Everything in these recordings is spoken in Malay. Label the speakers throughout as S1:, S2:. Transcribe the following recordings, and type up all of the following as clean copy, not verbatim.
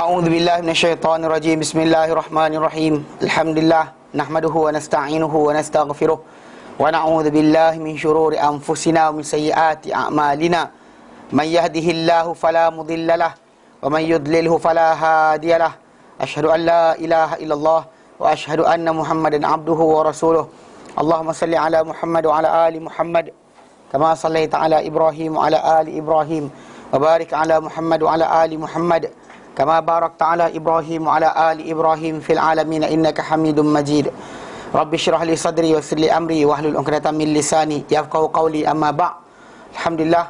S1: A'udzu billahi minasyaitonir rajim. Bismillahirrahmanirrahim. Alhamdulillah nahmaduhu wa nasta'inuhu wa nastaghfiruh wa na'udzu billahi min shururi anfusina wa min sayyiati a'malina. Man yahdihillahu fala mudhillalah wa man yudlilhu fala hadiyalah. Asyhadu an la ilaha illallah wa asyhadu anna Muhammadan abduhu wa rasuluh. Allahumma salli ala Muhammad wa ala ali Muhammad kama sallaita ala Ibrahim wa ala ali Ibrahim wa barik ala Muhammad wa ala ali Muhammad kama barakta ala Ibrahim wa ala ali Ibrahim fil alamin innaka Hamidum Majid. Rabbi shrah li sadri wa yassir li amri wahlul 'uqdatam min lisani yafqahu qawli. Amma ba'. Alhamdulillah,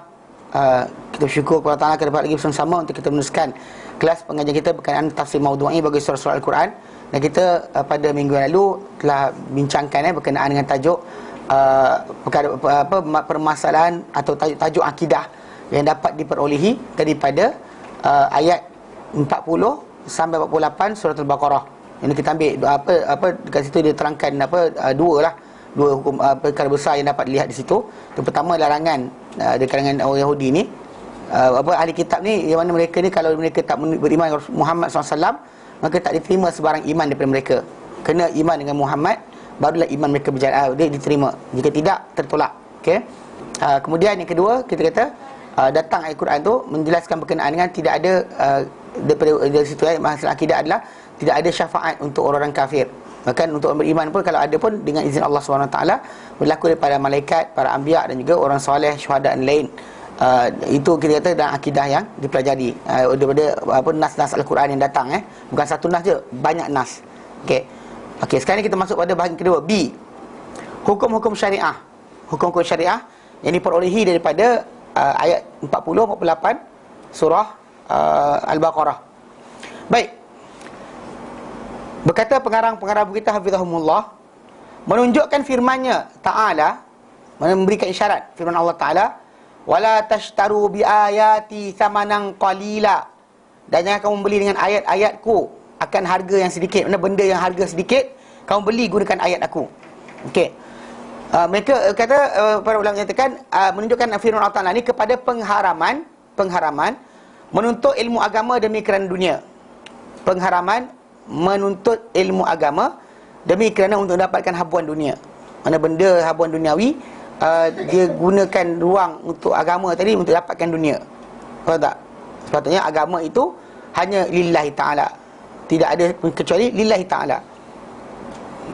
S1: kita bersyukur kepada Allah kerana dapat lagi bersama untuk kita meneruskan kelas pengajian kita berkenaan tafsir maudhu'i bagi surah-surah Al-Quran. Dan kita pada minggu yang lalu telah bincangkan berkenaan dengan tajuk permasalahan atau tajuk akidah yang dapat diperolehi daripada ayat 40 sampai 48 surah Al-Baqarah. Ini kita ambil dekat situ dia terangkan dua hukum perkara besar yang dapat dilihat di situ. Yang pertama, larangan di kalangan orang Yahudi ni, ahli kitab ni, yang mana mereka ni kalau mereka tak beriman dengan Muhammad SAW, maka tak diterima sebarang iman daripada mereka. Kena iman dengan Muhammad, barulah iman mereka berjalan, dia diterima. Jika tidak, tertolak. Okey. Kemudian yang kedua, kita kata datang ayat Quran tu menjelaskan berkenaan dengan tidak ada dari situ masalah akidah adalah tidak ada syafaat untuk orang-orang kafir. Bahkan untuk orang beriman pun, kalau ada pun dengan izin Allah SWT, berlaku daripada malaikat, para anbiya dan juga orang soleh, syuhada dan lain. Itu kita kata dalam akidah yang dipelajari daripada nas-nas Al-Quran yang datang. Bukan satu nas je, banyak nas. Okey, sekarang ni kita masuk pada bahagian kedua, B. Hukum-hukum syariah. Hukum-hukum syariah yang diperolehi daripada ayat 40-48 surah Al-Baqarah. Baik. Berkata pengarang-pengarang kita hafizahumullah, menunjukkan firman-Nya Ta'ala, memberikan isyarat firman Allah Ta'ala, wala tashtaru bi ayati thamanan qalila, dan jangan kamu beli dengan ayat-ayatku akan harga yang sedikit. Mana benda yang harga sedikit, kamu beli gunakan ayat aku. Okey. Mereka kata, para ulama menyatakan menunjukkan firman Allah Ta'ala ni kepada pengharaman menuntut ilmu agama demi kerana dunia. Pengharaman menuntut ilmu agama demi kerana untuk mendapatkan habuan dunia. Mana benda habuan duniawi, dia gunakan ruang untuk agama tadi untuk dapatkan dunia. Faham tak? Sepatutnya agama itu hanya lillahi ta'ala, tidak ada kecuali lillahi ta'ala,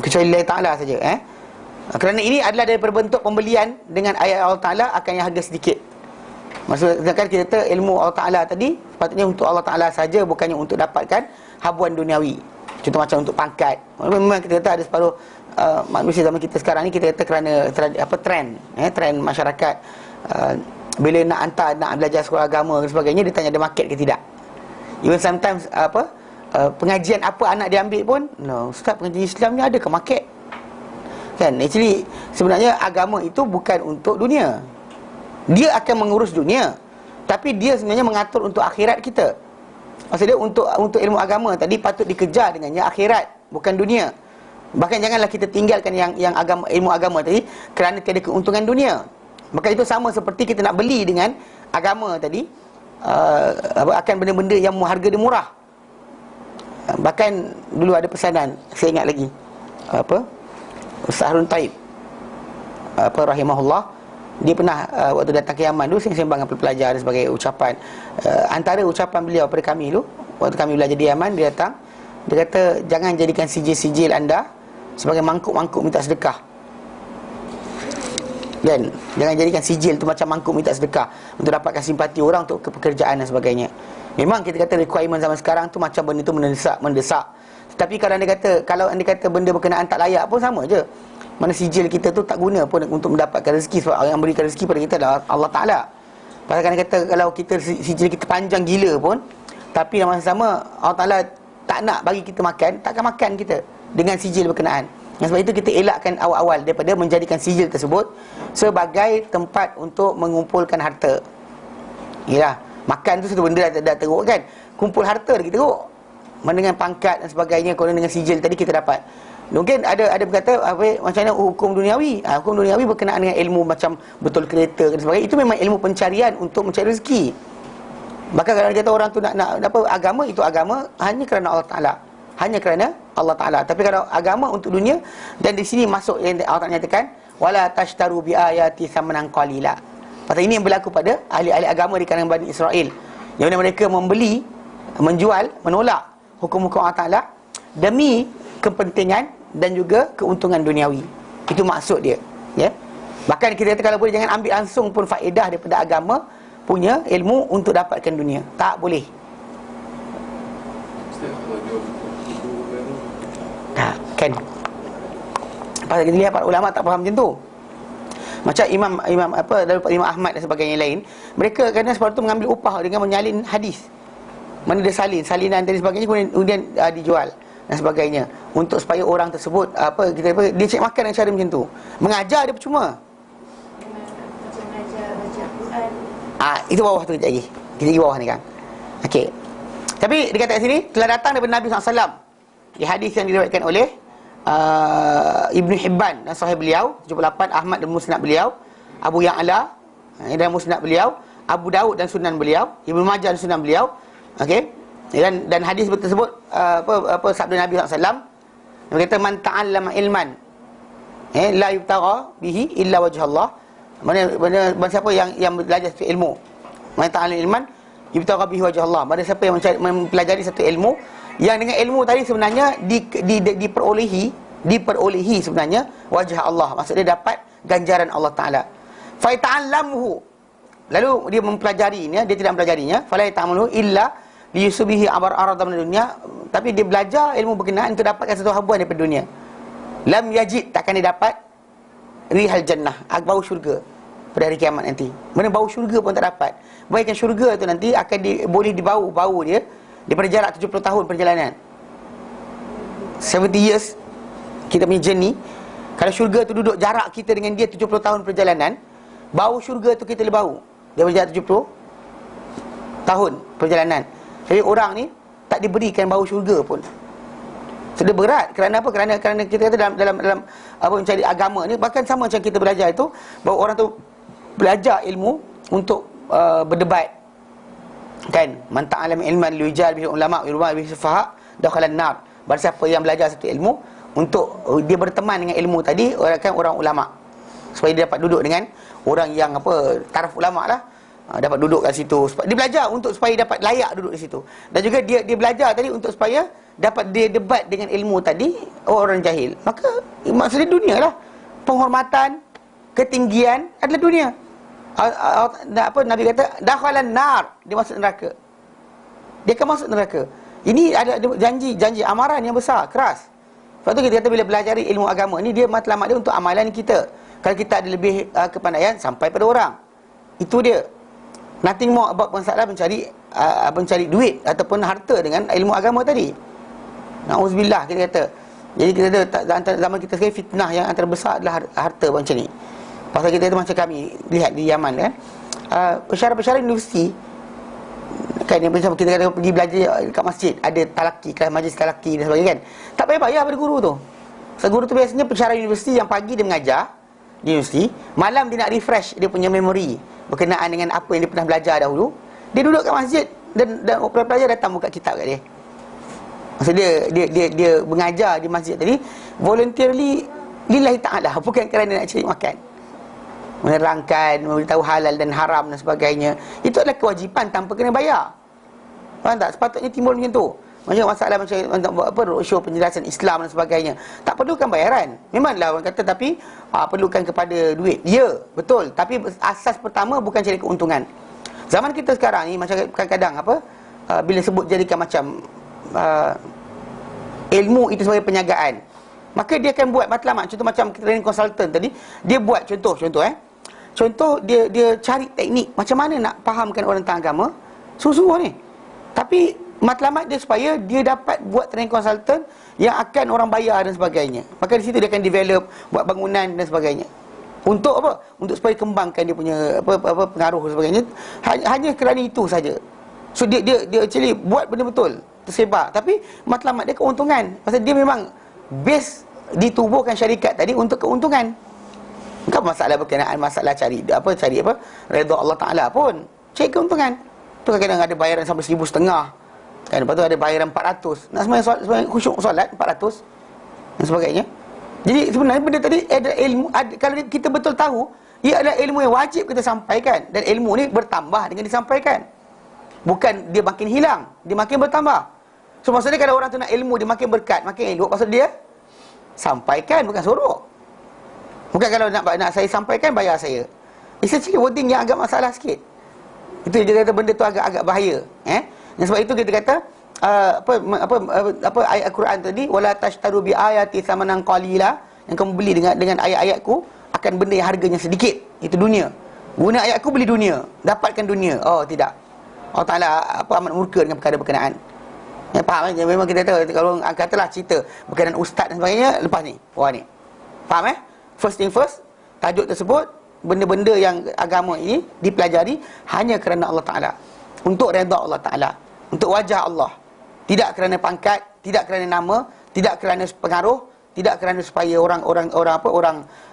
S1: kecuali lillahi ta'ala saja. Kerana ini adalah daripada bentuk pembelian dengan ayat Allah Ta'ala akan yang harga sedikit. Maksudnya kan kita kata ilmu Allah Ta'ala tadi sepatutnya untuk Allah Ta'ala saja, bukannya untuk dapatkan habuan duniawi. Contoh macam untuk pangkat. Memang kita kata ada separuh manusia zaman kita sekarang ni, kita kata kerana trend masyarakat, bila nak hantar, nak belajar sekolah agama dan sebagainya, dia tanya ada market ke tidak. Even sometimes pengajian apa anak dia ambil pun, no, ustaz, pengajian Islam ni ada ke market? Kan, actually sebenarnya agama itu bukan untuk dunia. Dia akan mengurus dunia, tapi dia sebenarnya mengatur untuk akhirat kita. Maksudnya untuk ilmu agama tadi patut dikejar dengannya akhirat, bukan dunia. Bahkan janganlah kita tinggalkan yang agama, ilmu agama tadi kerana tiada keuntungan dunia. Maka itu sama seperti kita nak beli dengan agama tadi, akan benda-benda yang harga dia murah. Bahkan dulu ada pesanan, saya ingat lagi, Ustaz Harun Taib rahimahullah, dia pernah waktu datang ke Yaman dulu, sembang dengan pelajar dan sebagai ucapan, antara ucapan beliau pada kami dulu waktu kami belajar di Yaman, dia datang, dia kata, jangan jadikan sijil-sijil anda sebagai mangkuk-mangkuk minta sedekah. Dan jangan jadikan sijil tu macam mangkuk minta sedekah untuk dapatkan simpati orang untuk pekerjaan dan sebagainya. Memang kita kata requirement zaman sekarang tu macam benda tu mendesak. Tapi kalau anda kata benda berkenaan tak layak pun sama je. Mana sijil kita tu tak guna pun untuk mendapatkan rezeki, sebab orang yang berikan rezeki pada kita adalah Allah Ta'ala. Pasal kan kata kalau kita sijil kita panjang gila pun, tapi dalam masa sama Allah Ta'ala tak nak bagi kita makan, takkan makan kita dengan sijil berkenaan. Dan sebab itu kita elakkan awal-awal daripada menjadikan sijil tersebut sebagai tempat untuk mengumpulkan harta. Yalah, makan tu satu benda dah teruk kan, kumpul harta lagi teruk. Mana dengan pangkat dan sebagainya, kalau dengan sijil tadi kita dapat. Mungkin ada berkata macam mana hukum duniawi. Hukum duniawi berkenaan dengan ilmu macam betul kereta dan sebagainya. Itu memang ilmu pencarian untuk mencari rezeki. Bahkan kalau kata orang tu nak apa agama, itu agama hanya kerana Allah Taala. Hanya kerana Allah Taala. Tapi kalau agama untuk dunia, dan di sini masuk yang Allah Taala nyatakan wala tashtaru bi ayati thamanan qalila. Pasal ini yang berlaku pada ahli-ahli agama di kalangan Bani Israel, yang mana mereka membeli, menjual, menolak hukum-hukum Allah Taala demi kepentingan dan juga keuntungan duniawi. Itu maksud dia, ya. Bahkan kita kata kalau boleh jangan ambil langsung pun faedah daripada agama punya ilmu untuk dapatkan dunia. Tak boleh. Tak, kan. Pasal kita lihat para ulama tak faham macam tu. Macam imam apa daripada Imam Ahmad dan sebagainya lain, mereka kadang sebab tu mengambil upah dengan menyalin hadis. Mana dia salinan dan sebagainya, kemudian dijual dan sebagainya, untuk supaya orang tersebut dia cek makan dengan cara macam tu. Mengajar dia percuma. Itu bawah tu kejap lagi. Kita pergi bawah ni kan. Okey. Tapi dikatakan kat sini telah datang daripada Nabi SAW di hadis yang diriwayatkan oleh Ibn Hibban dan sahih beliau 78, Ahmad dan Musnad beliau, Abu Ya'la dan Musnad beliau, Abu Daud dan Sunan beliau, Ibnu Majah dan Sunan beliau. Okey. Dan hadis tersebut apa sabda Nabi SAW, dia kata man ta'allama ilman la yubtagha bihi illa wajh Allah. Mana siapa yang belajar satu ilmu, man ta'allama ilman yubtagha bihi wajh Allah. Mana siapa yang mempelajari satu ilmu yang dengan ilmu tadi sebenarnya diperolehi sebenarnya wajah Allah, maksudnya dapat ganjaran Allah Taala. Fa ta'allamhu, lalu dia mempelajarinya, dia tidak mempelajarinya, fala ta'amalu illa liyusubihi abar arada min dunia, tapi dia belajar ilmu berkenaan untuk dapatkan satu habuan daripada dunia. Lam yajid, takkan dia dapat rihal jannah, bau syurga pada hari kiamat nanti. Mana bau syurga pun tak dapat. Baikkan syurga tu nanti akan boleh bau dia daripada jarak 70 tahun perjalanan. 70 years kita punya journey. Kalau syurga tu duduk jarak kita dengan dia 70 tahun perjalanan, bau syurga tu kita boleh bau daripada jarak 70 tahun perjalanan. Jadi orang ni tak diberikan bau syurga pun. Sudah berat. Kerana apa? Kerana kita kata dalam apa mencari agama ni, bahkan sama macam kita belajar itu, bahawa orang tu belajar ilmu untuk berdebat. Kan? Man ta'allama ilman liyujal bihi ulama wa yurwa bihi sufaha dakhalan nar. Barang siapa yang belajar satu ilmu untuk dia berteman dengan ilmu tadi, orang ulama, supaya dia dapat duduk dengan orang yang taraf ulama lah, dapat duduk kat situ. Dia belajar untuk supaya dapat layak duduk di situ. Dan juga dia belajar tadi untuk supaya dapat dia debat dengan ilmu tadi orang jahil. Maka maksudnya dunia lah. Penghormatan, ketinggian adalah dunia. Nabi kata dakhalan nar, dia masuk neraka. Dia akan masuk neraka. Ini ada janji amaran yang besar, keras. Sebab tu kita kata bila belajar ilmu agama ni, dia matlamat dia untuk amalan kita. Kalau kita ada lebih kepandaian, sampai pada orang. Itu dia. Nothing more about masalah mencari duit ataupun harta dengan ilmu agama tadi. Na'udzubillah, kita kata. Jadi kita kata antara zaman kita sekarang, fitnah yang antara besar adalah harta macam ni. Pasal kita kata macam kami lihat di Yaman kan, pensyarah-pensyarah universiti kan, yang macam kita kata pergi belajar dekat masjid, ada talaki, kelas majlis talaki dan sebagainya kan, tak payah bayar pada guru tu. So, guru tu biasanya pensyarah universiti yang pagi dia mengajar di universiti, malam dia nak refresh dia punya memori berkenaan dengan apa yang dia pernah belajar dahulu. Dia duduk kat masjid dan pelajar datang buka kitab kat dia. Maksud dia mengajar di masjid tadi voluntarily lillahi ta'ala, bukan kerana nak cari makan, menerangkan, memberitahu halal dan haram dan sebagainya. Itu adalah kewajipan tanpa kena bayar. Faham tak? Sepatutnya timbul macam tu. Macam masalah macam roadshow penjelasan Islam dan sebagainya, tak perlukan bayaran. Memanglah orang kata tapi perlukan kepada duit. Ya, betul. Tapi asas pertama bukan cari keuntungan. Zaman kita sekarang ni macam kadang-kadang bila sebut jadikan macam ilmu itu sebagai perniagaan, maka dia akan buat matlamat. Contoh macam training consultant tadi, dia buat contoh dia cari teknik macam mana nak fahamkan orang tentang agama sungguh-sungguh ni. Tapi matlamat dia supaya dia dapat buat training consultant yang akan orang bayar dan sebagainya. Maka di situ dia akan develop, buat bangunan dan sebagainya. Untuk apa? Untuk supaya kembangkan dia punya pengaruh dan sebagainya. Hanya kerana itu saja. So dia actually buat benda betul, tersebar. Tapi matlamat dia keuntungan. Pasal dia memang base ditubuhkan syarikat tadi untuk keuntungan. Bukan masalah berkenaan masalah cari redha Allah Taala pun. Cari keuntungan. tu kadang-kadang ada bayaran sampai 1,500 kan. Lepas tu ada bayaran 400. Nak sembahyang khusyuk solat 400 dan sebagainya. Jadi sebenarnya benda tadi ada ilmu, kalau kita betul tahu, ia adalah ilmu yang wajib kita sampaikan, dan ilmu ni bertambah dengan disampaikan. Bukan dia makin hilang, dia makin bertambah. So maksudnya kalau orang tu nak ilmu, dia makin berkat, makin elok, maksud dia sampaikan, bukan suruh. Bukan kalau nak saya sampaikan, bayar saya. It's actually wording yang agak masalah sikit. Itu dia kata benda tu agak bahaya. Dan sebab itu kita kata apa ayat Al-Quran tadi, wala tashtaru bi ayati thamanan qalila, yang kamu beli dengan ayat-ayatku akan benda yang harganya sedikit, itu dunia. Guna ayatku beli dunia, dapatkan dunia. Oh tidak. Allah Taala amat murka dengan perkara berkenaan. Faham memang kita tahu, kalau katalah cerita berkenaan ustaz dan sebagainya, lepas ni wah ni. Faham First thing first, tajuk tersebut, benda-benda yang agama ini dipelajari hanya kerana Allah Taala, untuk redha Allah Taala, untuk wajah Allah. Tidak kerana pangkat, tidak kerana nama, tidak kerana pengaruh, tidak kerana supaya orang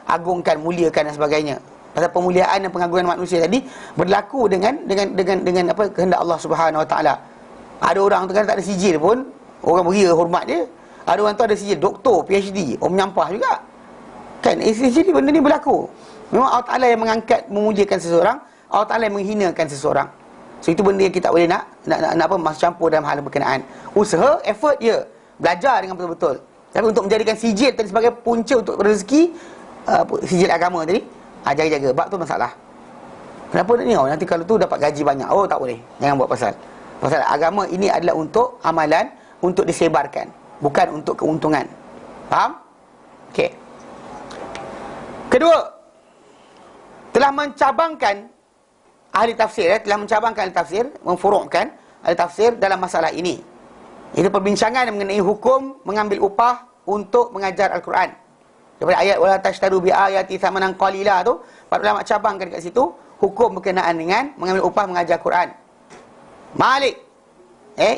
S1: agungkan, muliakan dan sebagainya. Pasal pemuliaan dan pengagungan manusia tadi berlaku dengan kehendak Allah Subhanahu Wa Taala. Ada orang tu kan tak ada sijil pun, orang beri hormat dia. Ada orang tu ada sijil doktor, PhD, orang menyampah juga. Kan, jadi benda ni berlaku. Memang Allah Taala yang mengangkat, memuliakan seseorang, Allah Taala yang menghinakan seseorang. So itu benda yang kita boleh nak masuk campur dalam hal berkenaan. Usaha, effort ya, belajar dengan betul-betul. Tapi untuk menjadikan sijil tadi sebagai punca untuk rezeki, sijil agama tadi, jaga-jaga. Bab tu masalah. Kenapa ni? Nanti kalau tu dapat gaji banyak. Oh, tak boleh. Jangan buat pasal agama ini adalah untuk amalan, untuk disebarkan, bukan untuk keuntungan. Faham? Okey. Kedua, telah mencabangkan ahli tafsir, telah mencabangkan ahli tafsir, memfurukkan ahli tafsir dalam masalah ini. Itu perbincangan mengenai hukum mengambil upah untuk mengajar Al-Quran. Daripada ayat wala tashtaru bi ayati thamanan qalila tu, para ulama cabangkan dekat situ hukum berkenaan dengan mengambil upah mengajar Quran. Malik,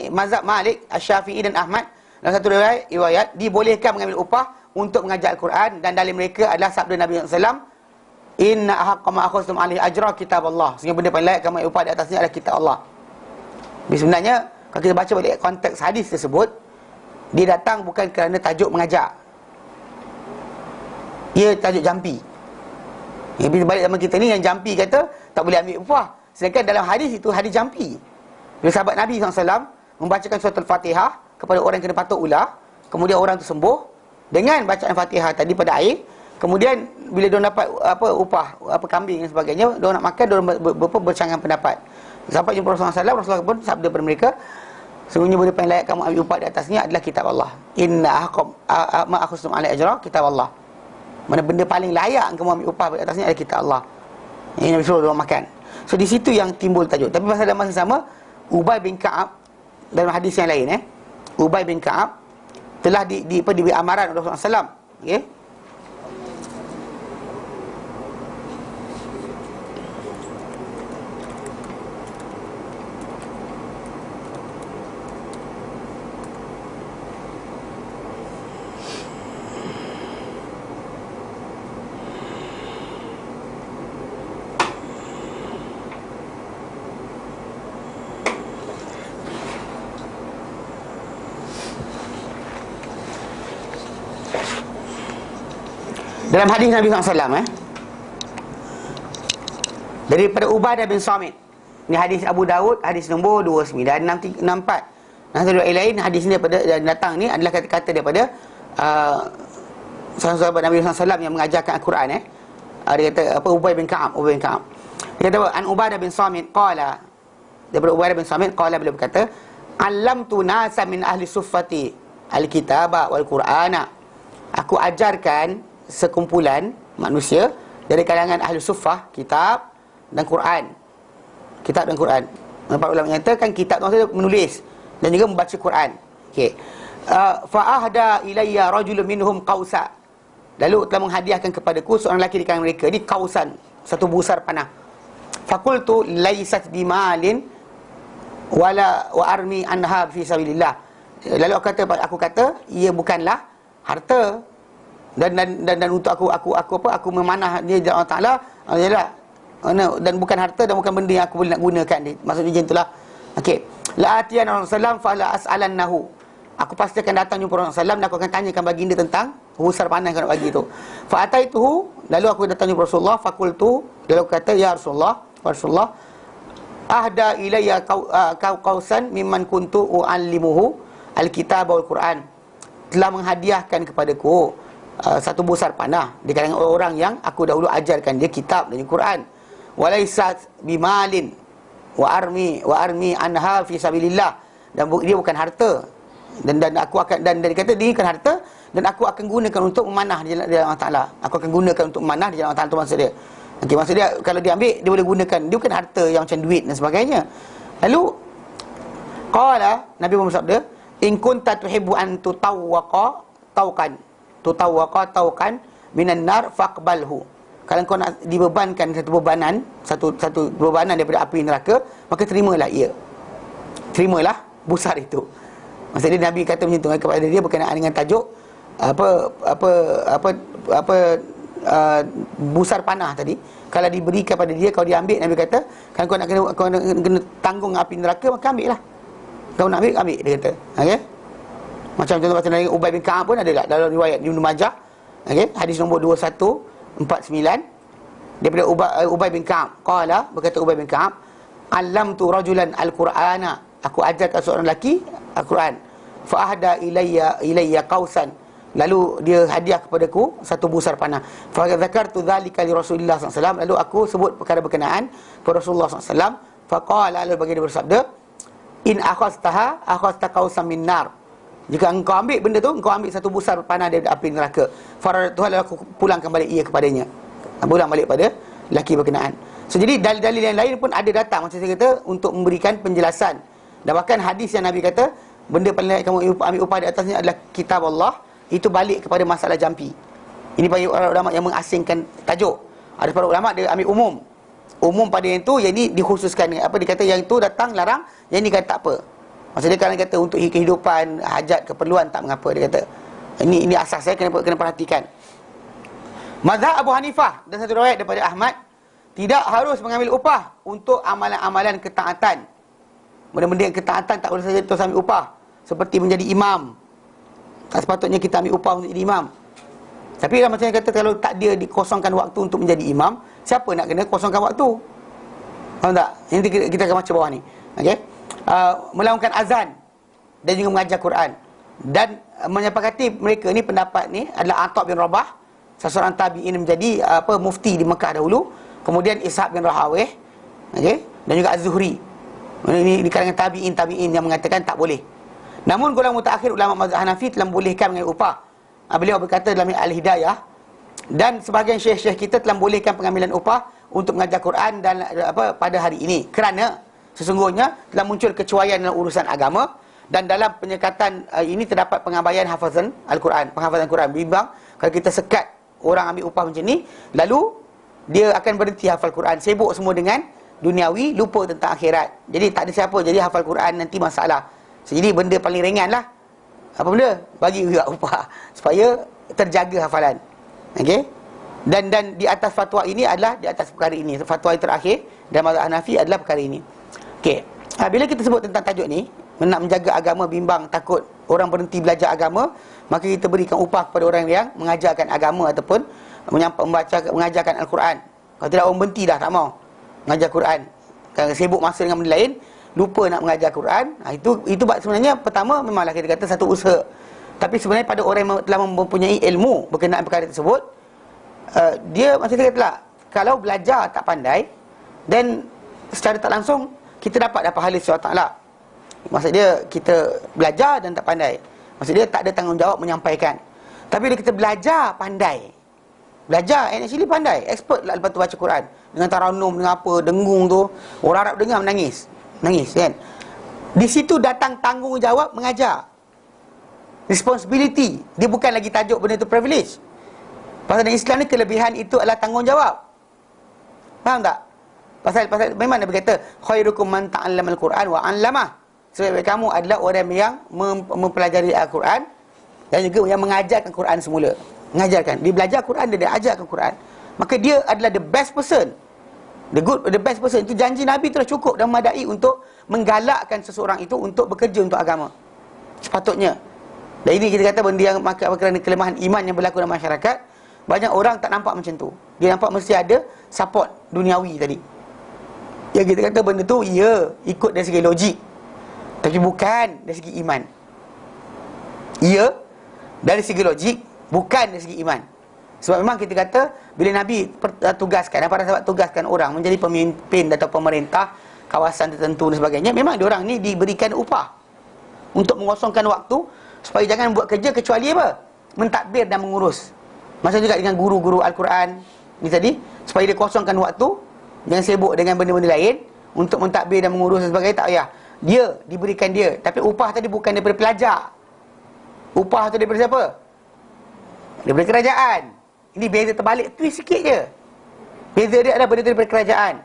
S1: mazhab Malik, Asy-Syafi'i dan Ahmad dalam satu riwayat dibolehkan mengambil upah untuk mengajar Al-Quran, dan dalam mereka adalah sabda Nabi SAW, inna ahaqqa ma akhadhtum alaihi ajra kitab Allah. Sehingga benda paling layak kamu upah di atasnya adalah kitab Allah. Tapi sebenarnya kalau kita baca balik konteks hadis tersebut, dia datang bukan kerana tajuk mengajar. Ia tajuk jampi. Bila balik zaman kita ni, yang jampi kata tak boleh ambil upah. Sedangkan dalam hadis itu hadis jampi. Bila sahabat Nabi SAW membacakan surah Al-Fatihah kepada orang yang kena patuk ular, kemudian orang itu sembuh dengan bacaan Fatihah tadi pada air. Kemudian bila dia dapat upah kambing dan sebagainya, dia nak makan, dia bercanggah pendapat. Sampai jumpa Rasulullah pun sabda kepada mereka, sesungguhnya benda paling layak kamu ambil upah di atasnya adalah kitab Allah. Inna ma akhadhtum alaihi ajra kitab Allah. Mana benda paling layak kamu ambil upah di atasnya adalah kitab Allah. Ini Nabi suruh dia makan. So di situ yang timbul tajuk. Tapi pasal dalam masa sama, Ubay bin Ka'ab dalam hadis yang lain, Ubay bin Ka'ab telah diberi amaran oleh Rasulullah SAW. Okey. Dalam hadis Nabi SAW, daripada Ubadah bin Samit. Ini hadis Abu Daud, hadis nombor 2964. Nah, satu lain hadis ni daripada datang ni adalah kata-kata daripada sahabat sahabat Nabi SAW yang mengajarkan Al-Quran. Dia kata Ubay bin Ka'ab. Dia kata an Ubadah bin Samit qala, daripada Ubadah bin Samit qala, beliau berkata, allamtu nasa min ahli suffati al-kitaba wal Qur'ana. Aku ajarkan sekumpulan manusia dari kalangan ahli suffah kitab dan Quran. Kitab dan Quran. Para ulama menyatakan kitab tu maksudnya menulis dan juga membaca Quran. Okey. Fa ahda ilayya rajulun minhum qausa. Lalu telah menghadiahkan kepadaku seorang lelaki di kalangan mereka ni kausan, satu busar panah. Faqultu laysat bimalin wala wa armi anha fi sabilillah. Lalu aku kata ia bukanlah harta dan untuk aku memanah dia dengan Allah Taala, dan bukan harta dan bukan benda yang aku boleh nak gunakan dia. Maksudnya macam itulah Okey. La atiyana Rasulullah fa la as'alannahu. Aku pasti akan datang jumpa Rasulullah dan aku akan tanyakan baginda tentang busar panah yang kau nak bagi tu. Fa ataituhu, lalu aku datang jumpa Rasulullah, fakultu, lalu aku kata, ya Rasulullah, ahda ilayya qausan mimman kuntu uallimuhu alkitab wal Quran. Telah menghadiahkan kepadaku satu busar panah di kalangan orang yang aku dahulu ajarkan dia kitab dan Quran. Walaisat bimalin wa armi anha fi sabilillah, dan dia bukan harta, dan aku akan, dan dia kata dia bukan harta, dan aku akan gunakan untuk memanah di jalan Allah Taala. Aku akan gunakan untuk memanah di jalan Allah Taala, tu maksud dia. Okey, maksud dia kalau dia ambil, dia boleh gunakan, dia bukan harta yang macam duit dan sebagainya. Lalu qala, Nabi bersabda, in kunta tuhibbu an tutawwaqa minan nar faqbalhu. Kalau kau nak dibebankan satu bebanan daripada api neraka, maka terimalah ia. Terimalah busar itu. Maksudnya Nabi kata macam tu kepada dia berkenaan dengan tajuk busar panah tadi. Kalau diberikan pada dia, kalau dia ambil, Nabi kata, kalau kau nak kena tanggung api neraka, maka ambil lah. Kau nak ambil, dia kata. Okey. Macam contoh pasal Ubay bin Ka'ab pun ada tak dalam riwayat Ibnu Majah. Okey, hadis nombor 2149 daripada Ubay bin Ka'ab. Qala, berkata Ubay bin Ka'ab, allamtu rajulan al-Qur'ana. Aku ajarkan seorang lelaki Al-Quran. Fa ahda ilayya qausan. Lalu dia hadiah kepadaku satu busar panah. Fa zakartu dzalika li Rasulillah sallallahu alaihi wasallam. Lalu aku sebut perkara berkenaan kepada Rasulullah sallallahu alaihi wasallam. Fa qala, lalu baginda bersabda, in akhadta qausan min nar. Jika engkau ambil benda tu, engkau ambil satu busar panah dari api neraka. Faradatuha, lalu aku pulangkan balik ia kepadanya. Pulang balik pada lelaki berkenaan. So, jadi dalil-dalil yang lain pun ada datang, macam saya kata, untuk memberikan penjelasan. Dan bahkan hadis yang Nabi kata, benda paling layak kamu ambil upah di atasnya adalah kitab Allah, itu balik kepada masalah jampi. Ini bagi orang ulama yang mengasingkan tajuk. Ada para ulama dia ambil umum pada yang tu, yang ini dikhususkan. Apa dia kata, yang itu datang larang, yang ini kata tak apa. Maksudnya kalau dia kata untuk kehidupan, hajat, keperluan, tak mengapa. Dia kata ini asas saya kena perhatikan. Mazhab Abu Hanifah dan satu riwayat daripada Ahmad, tidak harus mengambil upah untuk amalan-amalan ketaatan. Benda-benda yang ketaatan tak boleh saja terus ambil upah. Seperti menjadi imam, tak sepatutnya kita ambil upah untuk jadi imam. Tapi macam yang kata, kalau tak dia dikosongkan waktu untuk menjadi imam, siapa nak kena kosongkan waktu? Faham tak? Nanti kita akan baca bawah ni. Okey. Melaungkan azan dan juga mengajar Quran. Dan menyepakati mereka ni, pendapat ni adalah Atha bin Rabah, seorang tabi'in menjadi mufti di Mekah dahulu. Kemudian Ishaq bin Rahawih, okey, dan juga Az-Zuhri. Ini di kalangan tabi'in yang mengatakan tak boleh. Namun golongan mutaakhir ulama mazhab Hanafi telah membolehkan mengambil upah. Beliau berkata dalam Al-Hidayah, dan sebahagian syekh-syekh kita telah membolehkan pengambilan upah untuk mengajar Quran dan pada hari ini, kerana sesungguhnya telah muncul kecuaian dalam urusan agama, dan dalam penyekatan ini terdapat pengabaian hafazan Al-Quran, penghafazan Quran. Bimbang kalau kita sekat orang ambil upah macam ni, lalu dia akan berhenti hafal Quran, sibuk semua dengan duniawi, lupa tentang akhirat. Jadi tak ada siapa jadi hafal Quran, nanti masalah. Jadi benda paling ringan lah, apa benda? Bagi juga upah supaya terjaga hafalan. Okey. Dan di atas fatwa ini adalah di atas perkara ini. Fatwa yang terakhir dan mazhab Hanafi adalah perkara ini. Okey. Bila kita sebut tentang tajuk ni, nak menjaga agama, bimbang takut orang berhenti belajar agama, maka kita berikan upah kepada orang yang mengajarkan agama ataupun mengajarkan Al-Quran. Kalau tidak, orang berhenti dah, tak mau mengajar Quran. Kalau sibuk masa dengan benda lain, lupa nak mengajar Quran. Itu sebenarnya pertama memanglah kita kata satu usaha. Tapi sebenarnya pada orang yang telah mempunyai ilmu berkenaan perkara tersebut, dia macam saya kata lah, kalau belajar tak pandai, dan secara tak langsung kita dapat pahala sisi Allah Ta'ala. Maksud dia kita belajar dan tak pandai, maksud dia tak ada tanggungjawab menyampaikan. Tapi bila kita belajar pandai, belajar and actually pandai, expert lah lepas tu baca Quran dengan taranum, dengan apa, dengung tu, orang Arab dengar menangis kan. Di situ datang tanggungjawab mengajar, responsibility. Dia bukan lagi tajuk benda tu privilege. Pasal dalam Islam ni kelebihan itu adalah tanggungjawab. Faham tak? Pasal memang Nabi kata khairukum man ta'allama al-Quran wa 'allamah. Sebab kamu adalah orang yang mempelajari Al-Quran dan juga yang mengajarkan Quran semula. Mengajarkan, dia belajar Quran, dia ajarkan Quran. Maka dia adalah the best person the best person. Itu janji Nabi telah cukup dan memadai untuk menggalakkan seseorang itu untuk bekerja untuk agama. Sepatutnya. Dan ini kita kata benda yang kerana kelemahan iman yang berlaku dalam masyarakat, banyak orang tak nampak macam tu. Dia nampak mesti ada support duniawi tadi. Yang kita kata benda tu, ya, ikut dari segi logik, tapi bukan dari segi iman. Ya, dari segi logik, bukan dari segi iman. Sebab memang kita kata bila Nabi tugaskan, para sahabat tugaskan orang menjadi pemimpin atau pemerintah kawasan tertentu dan sebagainya, memang diorang ni diberikan upah untuk mengosongkan waktu supaya jangan buat kerja kecuali apa? Mentadbir dan mengurus. Macam juga dengan guru-guru Al-Quran ni tadi, supaya dia kosongkan waktu, jangan sibuk dengan benda-benda lain untuk mentadbir dan mengurus dan sebagainya, tak payah. Dia diberikan dia, tapi upah tadi bukan daripada pelajar. Upah tu daripada siapa? Daripada kerajaan. Ini beza terbalik, twist sikit je. Beza dia adalah benda tu daripada kerajaan,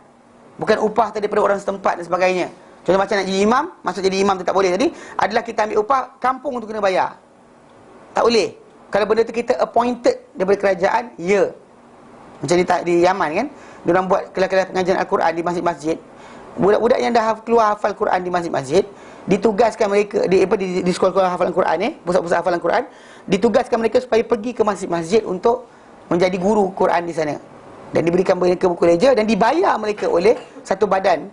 S1: bukan upah tu daripada orang setempat dan sebagainya. Contoh macam nak jadi imam, masuk jadi imam tu tak boleh tadi, adalah kita ambil upah kampung tu kena bayar. Tak boleh. Kalau benda tu kita appointed daripada kerajaan, ya. Macam di Yaman kan, diorang buat kelas-kelas pengajian Al-Quran di masjid-masjid. Budak-budak yang dah keluar hafal Quran di masjid-masjid, ditugaskan mereka di sekolah-sekolah hafalan Quran pusat-pusat hafalan Quran, ditugaskan mereka supaya pergi ke masjid-masjid untuk menjadi guru Quran di sana. Dan diberikan mereka buku leja dan dibayar mereka oleh satu badan,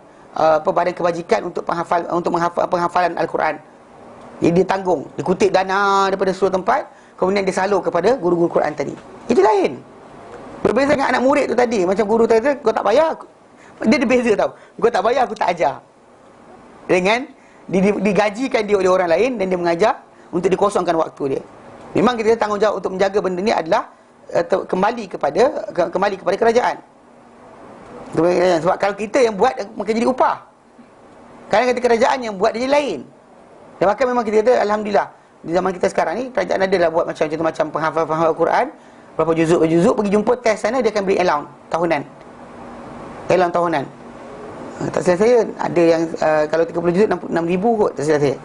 S1: badan kebajikan untuk penghafalan Al-Quran. Jadi dia tanggung, dikutip dana daripada seluruh tempat, kemudian dia salur kepada guru-guru Quran tadi. Itu lain. Berbeza dengan anak murid tu tadi. Macam guru tadi, kau tak bayar, dia ada beza tau. Kau tak bayar, aku tak ajar. Dengan digajikan dia oleh orang lain dan dia mengajar untuk dikosongkan waktu dia. Memang kita tanggungjawab untuk menjaga benda ni adalah kembali kepada kerajaan. Sebab kalau kita yang buat, maka jadi upah. Kadang kata kerajaan yang buat, dia lain. Dan maka memang kita kata alhamdulillah di zaman kita sekarang ni, kerajaan adalah buat macam penghafal Quran, berapa juzuk pergi jumpa test sana, dia akan beri allowance tahunan. Tak silap saya, ada yang kalau 30 juzuk 6,000 kot, tak silap saya,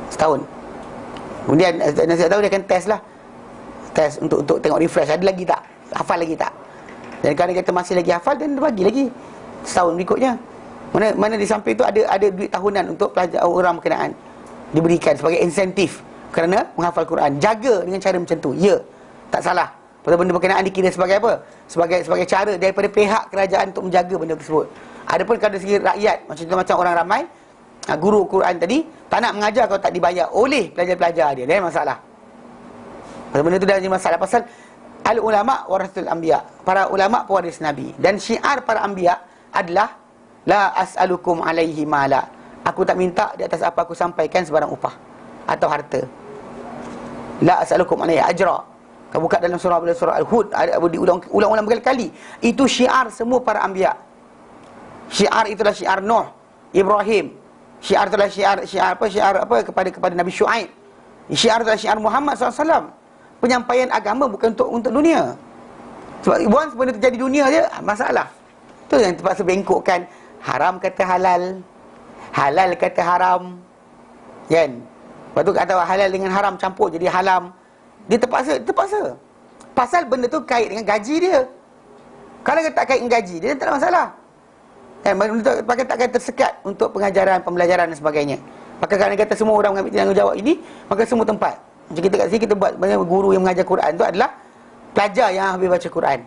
S1: setahun. Kemudian nasihat tahu dia akan test lah, test untuk tengok refresh, ada lagi tak, hafal lagi tak. Dan kalau dia kata masih lagi hafal, dan dia bagi lagi setahun berikutnya. Mana di samping tu ada duit tahunan untuk pelajar orang berkenaan diberikan sebagai insentif kerana menghafal Quran. Jaga dengan cara macam tu, ya, tak salah. Pasal benda berkenaan dikira sebagai apa? Sebagai cara daripada pihak kerajaan untuk menjaga benda tersebut. Adapun kalau dari segi rakyat, macam orang ramai, guru Quran tadi tak nak mengajar kalau tak dibayar oleh pelajar-pelajar dia, lain masalah. Pasal benda tu dah jadi masalah. Pasal al-ulama warasatul anbiya, para ulama pewaris Nabi. Dan syiar para anbiya adalah la as'alukum alaihi mala, aku tak minta di atas apa aku sampaikan sebarang upah atau harta. La as'alukum alaihi ajra. Kau buka dalam surah Al-Hud, diulang-ulang berkali-kali. Itu syiar semua para anbiya. Syiar itulah syiar Nuh, Ibrahim. Syiar itulah syiar kepada Nabi Syuaib. Syiar itulah syiar Muhammad SAW. Penyampaian agama bukan untuk dunia. Sebab once benda terjadi dunia je, masalah. Tu yang terpaksa bengkokkan. Haram kata halal, halal kata haram, kan? Lepas tu kata halal dengan haram campur jadi halam. Dia terpaksa. Pasal benda tu kait dengan gaji dia. Kalau dia tak kait dengan gaji dia, tak ada masalah. Kan, pakai takkan tersekat untuk pengajaran, pembelajaran dan sebagainya. Maka kalau dia kata semua orang mengambil tanggungjawab ini, maka semua tempat. Macam kita kat sini, kita buat guru yang mengajar Quran tu adalah pelajar yang habis baca Quran.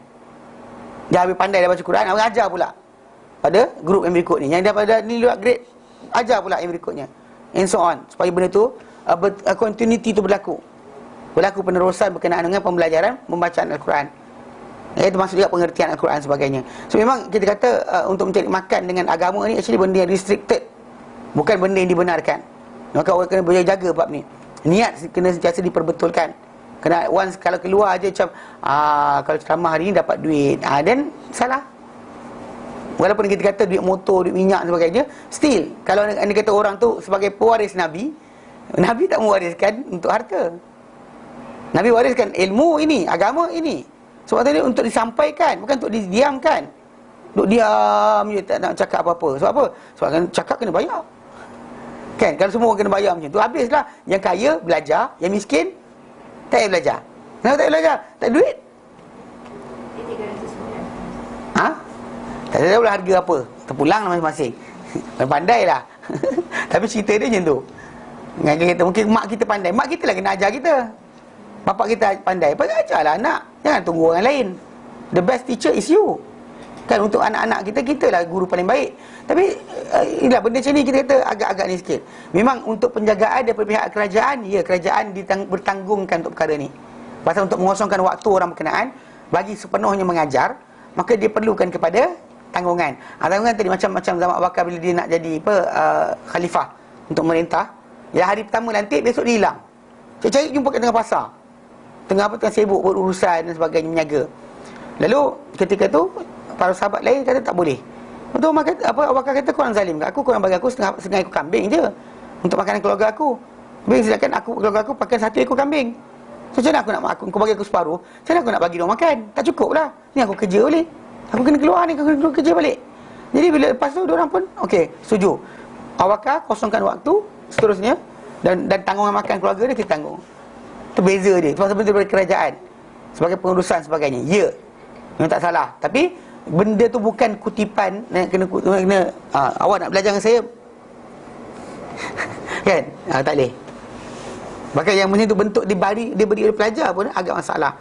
S1: Dia habis pandai dah baca Quran, habis ajar pula pada grup yang berikut ni. Yang dia pada ni luar grade, ajar pula yang berikutnya, and so on. Supaya benda tu continuity tu berlaku penerusan berkenaan dengan pembelajaran pembacaan Al-Quran. Itu maksud juga pengertian Al-Quran sebagainya. So memang kita kata untuk mencari makan dengan agama ni actually benda yang restricted, bukan benda yang dibenarkan. Maka orang kena berjaga bab ni. Niat kena sentiasa diperbetulkan. Kena once kalau keluar aja macam kalau ceramah hari ni dapat duit, dan salah. Walaupun kita kata duit motor, duit minyak dan sebagainya, still kalau anda kata orang tu sebagai pewaris Nabi, Nabi tak mewariskan untuk harta. Nabi wariskan ilmu ini, agama ini. Sebab tadi untuk disampaikan, bukan untuk didiamkan. Duk diam je, tak nak cakap apa-apa. Sebab apa? Sebab kan cakap kena bayar. Kan, kalau semua kena bayar macam tu, habislah. Yang kaya belajar, yang miskin tak payah belajar. Kenapa tak payah belajar? Tak ada duit. Tak tahu lah harga apa, terpulang masing-masing. Pandai lah. Tapi cerita dia macam tu. Ngaji kita, mungkin mak kita pandai. Mak kita lah kena ajar kita. Bapak kita pandai, ajarlah anak. Jangan tunggu orang lain. The best teacher is you. Kan untuk anak-anak kita, kita lah guru paling baik. Tapi inilah benda macam ni kita kata agak-agak ni sikit. Memang untuk penjagaan daripada pihak kerajaan, ya, kerajaan bertanggungkan untuk perkara ni. Pasal untuk mengosongkan waktu orang berkenaan bagi sepenuhnya mengajar, maka dia perlukan kepada tanggungan. Tanggungan tadi macam-macam zaman Abu Bakar bila dia nak jadi khalifah untuk merintah. Ya, hari pertama lantik, besok dia hilang. Cari jumpa kat tengah pasar. Tengah sibuk berurusan dan sebagainya, menjaga. Lalu ketika tu para sahabat lain kata tak boleh. Betul Abu Bakar kata korang zalim kat aku, korang bagi aku setengah ekor kambing je untuk makanan keluarga aku. Tapi sedangkan keluarga aku pakai 1 ekor kambing. So macam mana aku nak kau bagi aku separuh? Macam mana aku nak bagi dia makan? Tak cukup lah. Ni aku kerja balik. Aku kena keluar ni, aku kena keluar kerja balik. Jadi bila lepas tu diorang pun okey, setuju. Abu Bakar kosongkan waktu seterusnya dan tanggungan makan keluarga dia kita tanggung. Itu beza dia. Itu pasal benda daripada kerajaan sebagai pengurusan sebagainya. Ya. Memang tak salah. Tapi benda tu bukan kutipan kena awak nak belajar dengan saya kan? Tak boleh. Bahkan yang macam tu bentuk dia beri oleh pelajar pun agak masalah.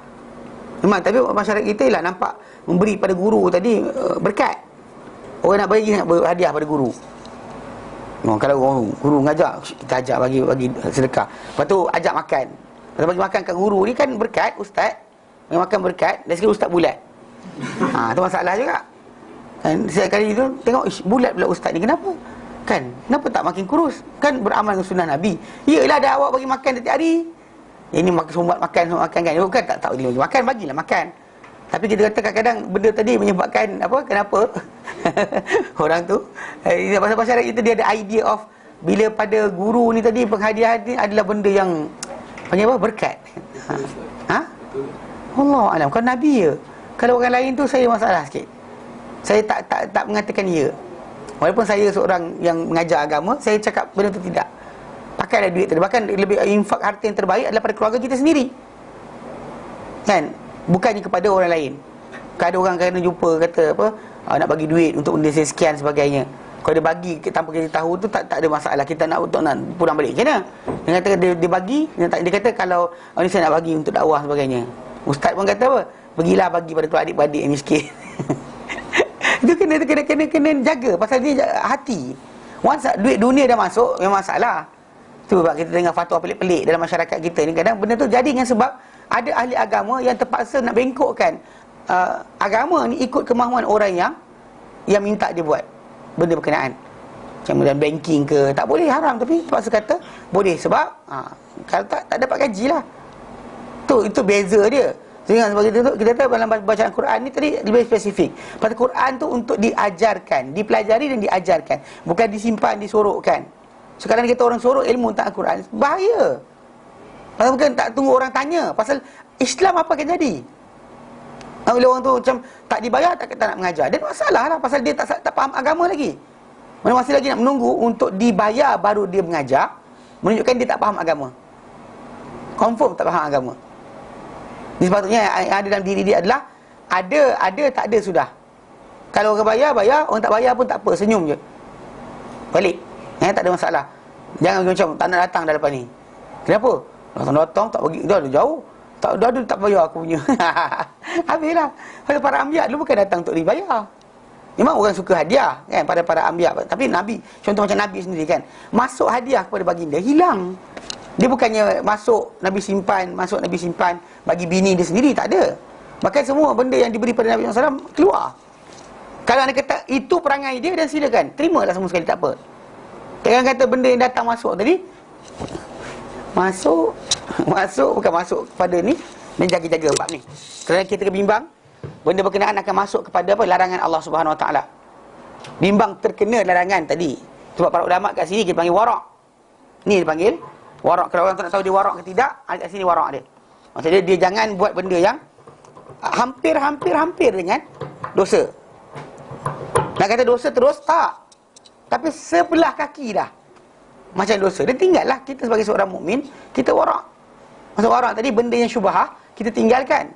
S1: Memang, tapi masyarakat kita lah nampak memberi pada guru tadi berkat. Orang nak bagi hadiah pada guru. Kalau guru mengajar, kita ajak bagi sedekah. Lepas tu ajak makan. Lepas bagi makan kat guru ni kan berkat, ustaz. Bagi makan berkat, dan sekali ustaz bulat. Tu masalah juga. Kan setiap kali tu tengok bulat pula ustaz ni, kenapa? Kan kenapa tak makin kurus? Kan beramal dengan sunnah Nabi. Yalah dah awak bagi makan setiap hari. Ini sumbat makan kan. Bukan tak tahu dia bagi makan, bagilah makan. Tapi kita kata kadang-kadang benda tadi menyebabkan kenapa orang tu pasal masyarakat kita dia ada idea of bila pada guru ni tadi penghadiahan ni adalah benda yang panggil berkat. Allah alam, kan Nabi ya. Kalau orang lain tu saya masalah sikit. Saya tak mengatakan ya. Walaupun saya seorang yang mengajar agama, saya cakap benda tu tidak. Pakailah duit tadi. Bahkan lebih infak harta yang terbaik adalah pada keluarga kita sendiri. Kan? Bukannya kepada orang lain. Ada orang kena jumpa kata nak bagi duit untuk benda sekian sebagainya. Kalau dia bagi tanpa kita tahu tu tak ada masalah. Kita nak pulang balik macam mana? Dia kata dia bagi, dia kata kalau ni saya nak bagi untuk dakwah sebagainya. Ustaz pun kata apa? Pergilah bagi pada adik-beradik yang miskin. Itu kena jaga pasal dia hati. Once duit dunia dah masuk, memang masalah. Tu sebab kita dengar fatwa pelik-pelik dalam masyarakat kita ni. Kadang benda tu jadi dengan sebab ada ahli agama yang terpaksa nak bengkokkan agama ni ikut kemahuan orang yang minta dia buat benda berkenaan. Macam dalam banking ke, tak boleh, haram, tapi terpaksa kata boleh sebab kalau tak dapat gaji lah. Itu beza dia. Sebab kita tahu dalam bacaan Quran ni tadi lebih spesifik. Pasal Quran tu untuk diajarkan, dipelajari dan diajarkan, bukan disimpan, disorokkan. Sekarang kita orang sorok ilmu tentang Quran, bahaya. Pasal bukan tak tunggu orang tanya pasal Islam apa akan jadi. Bila orang tu macam tak dibayar, tak nak mengajar, dia masalah lah pasal dia tak faham agama lagi. Mana masih lagi nak menunggu untuk dibayar baru dia mengajar, menunjukkan dia tak faham agama. Confirm tak faham agama. Ini sepatutnya yang ada dalam diri dia adalah ada tak ada sudah. Kalau orang bayar, orang tak bayar pun tak apa, senyum je balik. Tak ada masalah. Jangan macam tak nak datang dah lepas ni. Kenapa? Datang tak bagi, dah jauh. Tak bayar aku punya. Habislah. Pasal para anbiya dulu bukan datang untuk dibayar. Memang orang suka hadiah kan pada para anbiya. Tapi Nabi, contoh macam Nabi sendiri kan, masuk hadiah kepada baginda hilang. Dia bukannya masuk Nabi simpan bagi bini dia sendiri, tak ada. Bahkan semua benda yang diberi pada Nabi SAW keluar. Kalau anda kata itu perangai dia, dan silakan, terimalah semua sekali, tak apa. Jangan kata benda yang datang masuk tadi masuk bukan masuk kepada ni, dan jaga-jaga bab ni. Kerana kita kebimbang benda berkenaan akan masuk kepada larangan Allah Subhanahu Wa Taala. Bimbang terkena larangan tadi. Sebab para ulama kat sini kita panggil warak. Ni dipanggil warak. Kalau orang tak nak tahu dia warak ke tidak, kat sini warak dia. Maksudnya dia jangan buat benda yang hampir dengan dosa. Nak kata dosa terus, tak. Tapi sebelah kaki dah macam dosa. Dia tinggallah. Kita sebagai seorang mukmin, kita warak. Maksud warak tadi benda yang syubhah kita tinggalkan.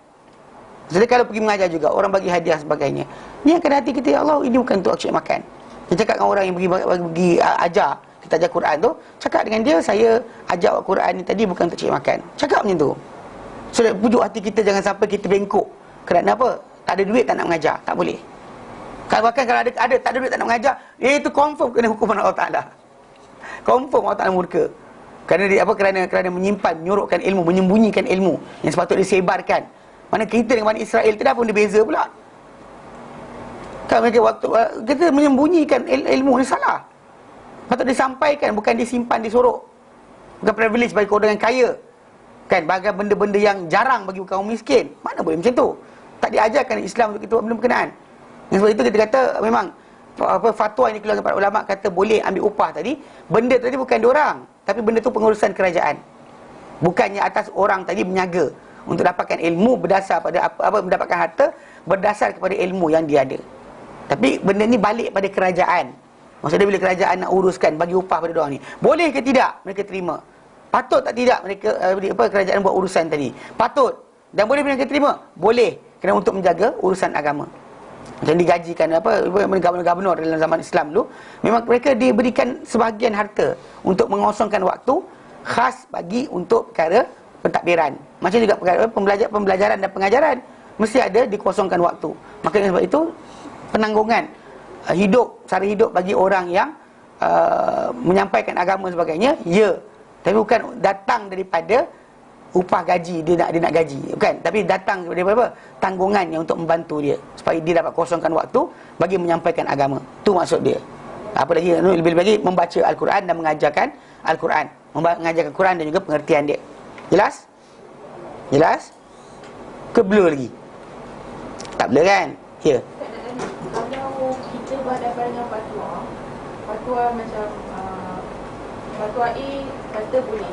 S1: Jadi kalau pergi mengajar juga, orang bagi hadiah sebagainya, niatkan hati kita, ya Allah, ini bukan untuk aku cek makan. Kita cakap dengan orang yang pergi ajar, kita ajar Quran tu, cakap dengan dia, saya ajar Quran ni tadi bukan untuk cek makan. Cakap macam tu. So, pujuk hati kita, jangan sampai kita bengkok. Kerana apa? Tak ada duit, tak nak mengajar. Tak boleh. Bahkan kalau ada tak ada duit, tak nak mengajar, itu confirm kena hukuman Allah Ta'ala. Confirm Allah Ta'ala murka. Kerana dia apa? Kerana menyimpan, menyurukkan ilmu, menyembunyikan ilmu yang sepatutnya disebarkan. Mana kita dengan Bani Israel tidak pun dia beza pula. Kan mereka waktu kita menyembunyikan ilmu ni salah. Patut disampaikan, bukan disimpan, disorok. Bukan privilege bagi orang yang kaya. Kan, bagai benda-benda yang jarang bagi kaum miskin. Mana boleh macam tu? Tak diajarkan Islam untuk kita buat benda berkenaan. Dan sebab itu kita kata memang fatwa ini keluar para ulama kata boleh ambil upah tadi. Benda tadi bukan diorang, tapi benda tu pengurusan kerajaan. Bukannya atas orang tadi berniaga untuk dapatkan ilmu berdasar pada apa mendapatkan harta berdasar kepada ilmu yang dia ada. Tapi benda ni balik pada kerajaan. Maksudnya bila kerajaan nak uruskan bagi upah pada diorang ni, boleh ke tidak mereka terima? Patut tak tidak mereka kerajaan buat urusan tadi? Patut. Dan boleh mereka terima? Boleh. Kerana untuk menjaga urusan agama. Macam digajikan gubernur dalam zaman Islam dulu, memang mereka diberikan sebahagian harta untuk mengosongkan waktu khas bagi untuk perkara pentadbiran. Macam juga perkara pembelajaran dan pengajaran mesti ada dikosongkan waktu. Maka sebab itu penanggungan cara hidup bagi orang yang menyampaikan agama sebagainya, ya, tapi bukan datang daripada upah gaji dia nak gaji, bukan, tapi datang daripada apa? Tanggungan yang untuk membantu dia supaya dia dapat kosongkan waktu bagi menyampaikan agama. Tu maksud dia. Apa lagi, lebih lagi membaca Al-Quran dan mengajarkan Al-Quran, mengajarkan Quran dan juga pengertian dia. Jelas? Jelas? Ke blur lagi? Tak blur kan? Ya.
S2: Kalau kita berhadapan dengan fatwa macam fatwa A kata boleh,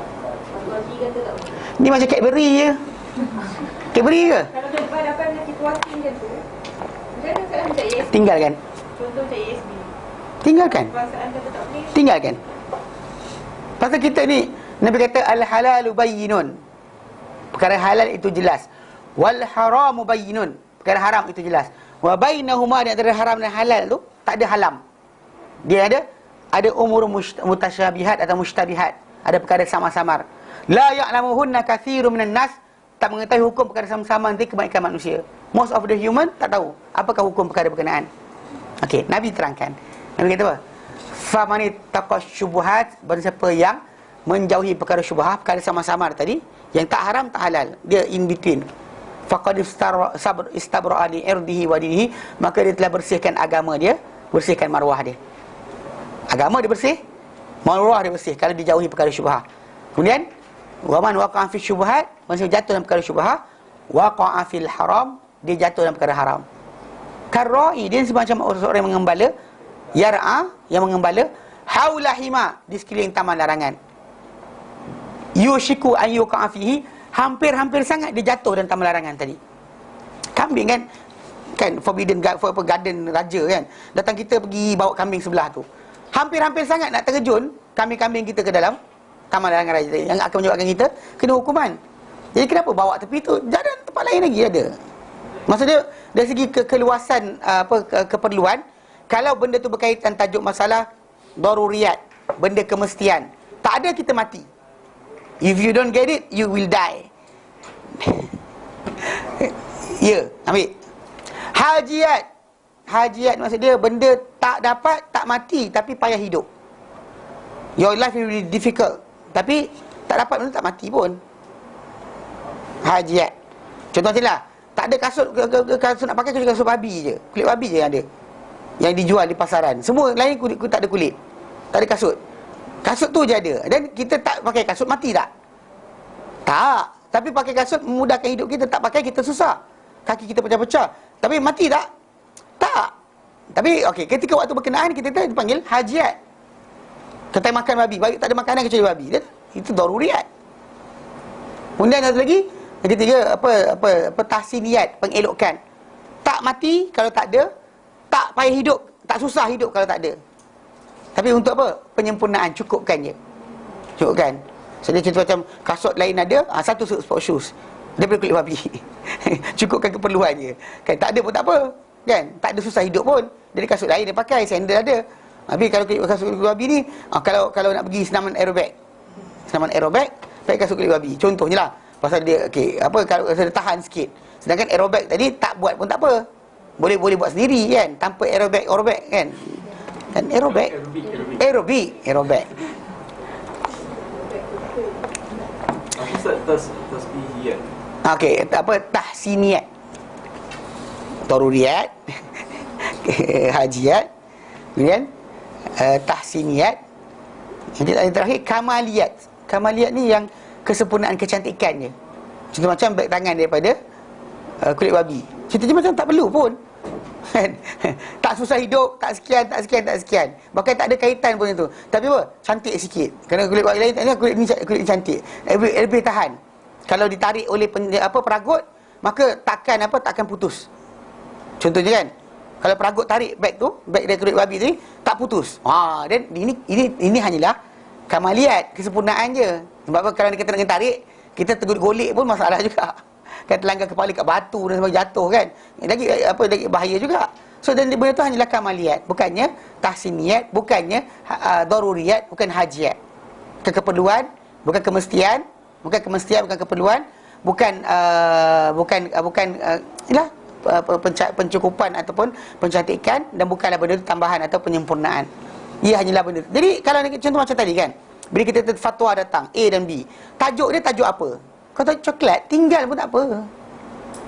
S2: fatwa B kata tak boleh.
S1: Ni macam Cadbury je. Cadbury ke?
S2: Kalau kita berhadapan dengan situasi macam tu, macam mana kalau macam ESB?
S1: Tinggalkan.
S2: Contoh macam ESB,
S1: Tinggalkan.
S2: perasaan kata tak boleh.
S1: Tinggalkan. Pasal kita ni, Nabi kata al-halalu bayyinun. Perkara halal itu jelas. Wal haramu bayyinun. Perkara haram itu jelas. Wa bainahuma, di antara haram dan halal tu tak ada halam. Dia ada umur mutasyabihat atau mushtabihat. Ada perkara samar-samar. La ya'lamuhunna katsirun minan nas, tak mengetahui hukum perkara samar-samar nanti kebanyakan manusia. Most of the human tak tahu apakah hukum perkara berkenaan. Okey, Nabi terangkan. Nabi kata apa? Famani taqash syubhat, barang siapa yang menjauhi perkara syubhat, perkara samar-samar tadi, yang tak haram tak halal, dia in between. Faqad istabra'a li irdihi wa dinihi, maka dia telah bersihkan agama dia, bersihkan maruah dia. Agama dia bersih, maruah dia bersih kalau dijauhi perkara syubhat. Kemudian waman waqa'a fi syubhat, maksudnya jatuh dalam perkara syubhat, waqa'a fil haram, dia jatuh dalam perkara haram. Karra'i, dia semacam orang yang mengembala, yar'a, yang mengembala, haula hima, di sekeliling taman larangan. Yushiku an yuqa'a fihi, hampir-hampir sangat dia jatuh dalam taman larangan tadi. Kambing kan forbidden garden raja kan. Datang kita pergi bawa kambing sebelah tu. Hampir-hampir sangat nak terjun kambing-kambing kita ke dalam taman larangan raja tadi, yang akan menyebabkan kita kena hukuman. Jadi kenapa bawa tepi tu? Jangan tempat lain lagi ada. Maksudnya dari segi keluasan keperluan, kalau benda tu berkaitan tajuk masalah daruriyat, benda kemestian, tak ada kita mati. If you don't get it, you will die. Ya, ambil. Hajiat maksud dia benda tak dapat, tak mati, tapi payah hidup. Your life will be difficult, tapi tak dapat benda tak mati pun. Hajiat. Contoh macam lah, tak ada kasut nak pakai, kecuali kasut babi je. Kulit babi je yang ada, yang dijual di pasaran. Semua lain kulit tak ada kulit, tak ada kasut. Kasut tu je ada. Dan kita tak pakai kasut, mati tak? Tak. Tapi pakai kasut memudahkan hidup kita. Tak pakai kita susah, kaki kita pecah-pecah. Tapi mati tak? Tak. Tapi okey, ketika waktu berkenaan kita dipanggil hajiat. Kita makan babi, tak ada makanan kecuali babi. Itu daruriyat. Kemudian satu lagi, yang ketiga, tahsiniyat, pengelokkan. Tak mati kalau tak ada, tak payah hidup, tak susah hidup kalau tak ada. Tapi untuk apa? Penyempurnaan, cukupkan je. Cukupkan. Jadi contoh macam kasut lain ada, satu sport shoes. daripada kulit babi. Cukupkan keperluan je. Kan tak ada pun tak apa. Kan? Tak ada susah hidup pun. Jadi kasut lain dia pakai, sandal ada. Habis kalau kasut kulit babi ni, kalau nak pergi senaman aerobik. Senaman aerobik, pakai kasut kulit babi. Contohnya lah. Pasal dia kalau dia tahan sikit. Sedangkan aerobik tadi tak buat pun tak apa. Boleh buat sendiri kan, tanpa aerobik kan. Kan aerobik.
S3: Apa tasbihiyat?
S1: Okey, tahsiniyat. Daruriyat. Hajiat. Kemudian tahsiniyat. Yang terakhir kamaliyat. Kamaliyat ni yang kesempurnaan kecantikannya. Contoh macam beg tangan daripada kulit babi. Contohnya macam tak perlu pun. Tak susah hidup, tak sekian. Bahkan tak ada kaitan pun itu. Tapi apa? Cantik sikit. Kerana kulit babi lain, kulit ni cantik. Lebih tahan. Kalau ditarik oleh peragut, maka takkan putus. Contohnya kan, kalau peragut tarik beg dari kulit babi tu tak putus. Dan ini hanyalah kamaliat, kesempurnaan je. Sebab apa, kalau kita nak tarik, kita tergolek pun masalah juga. Kan terlanggar kepala kat batu dan sebagainya, jatuh kan. Lagi bahaya juga. So dan benda tu hanyalah kamaliat, bukannya tahsiniyat, bukannya daruriyat, bukan hajiat. Keperluan, bukan kemestian, bukan keperluan, bukan pencukupan ataupun pencantikan, dan bukanlah benda itu tambahan atau penyempurnaan. Ia hanyalah benda. Jadi kalau contoh macam tadi kan, bila kita fatwa datang A dan B, tajuk dia tajuk apa? Kau tajuk coklat, tinggal pun tak apa.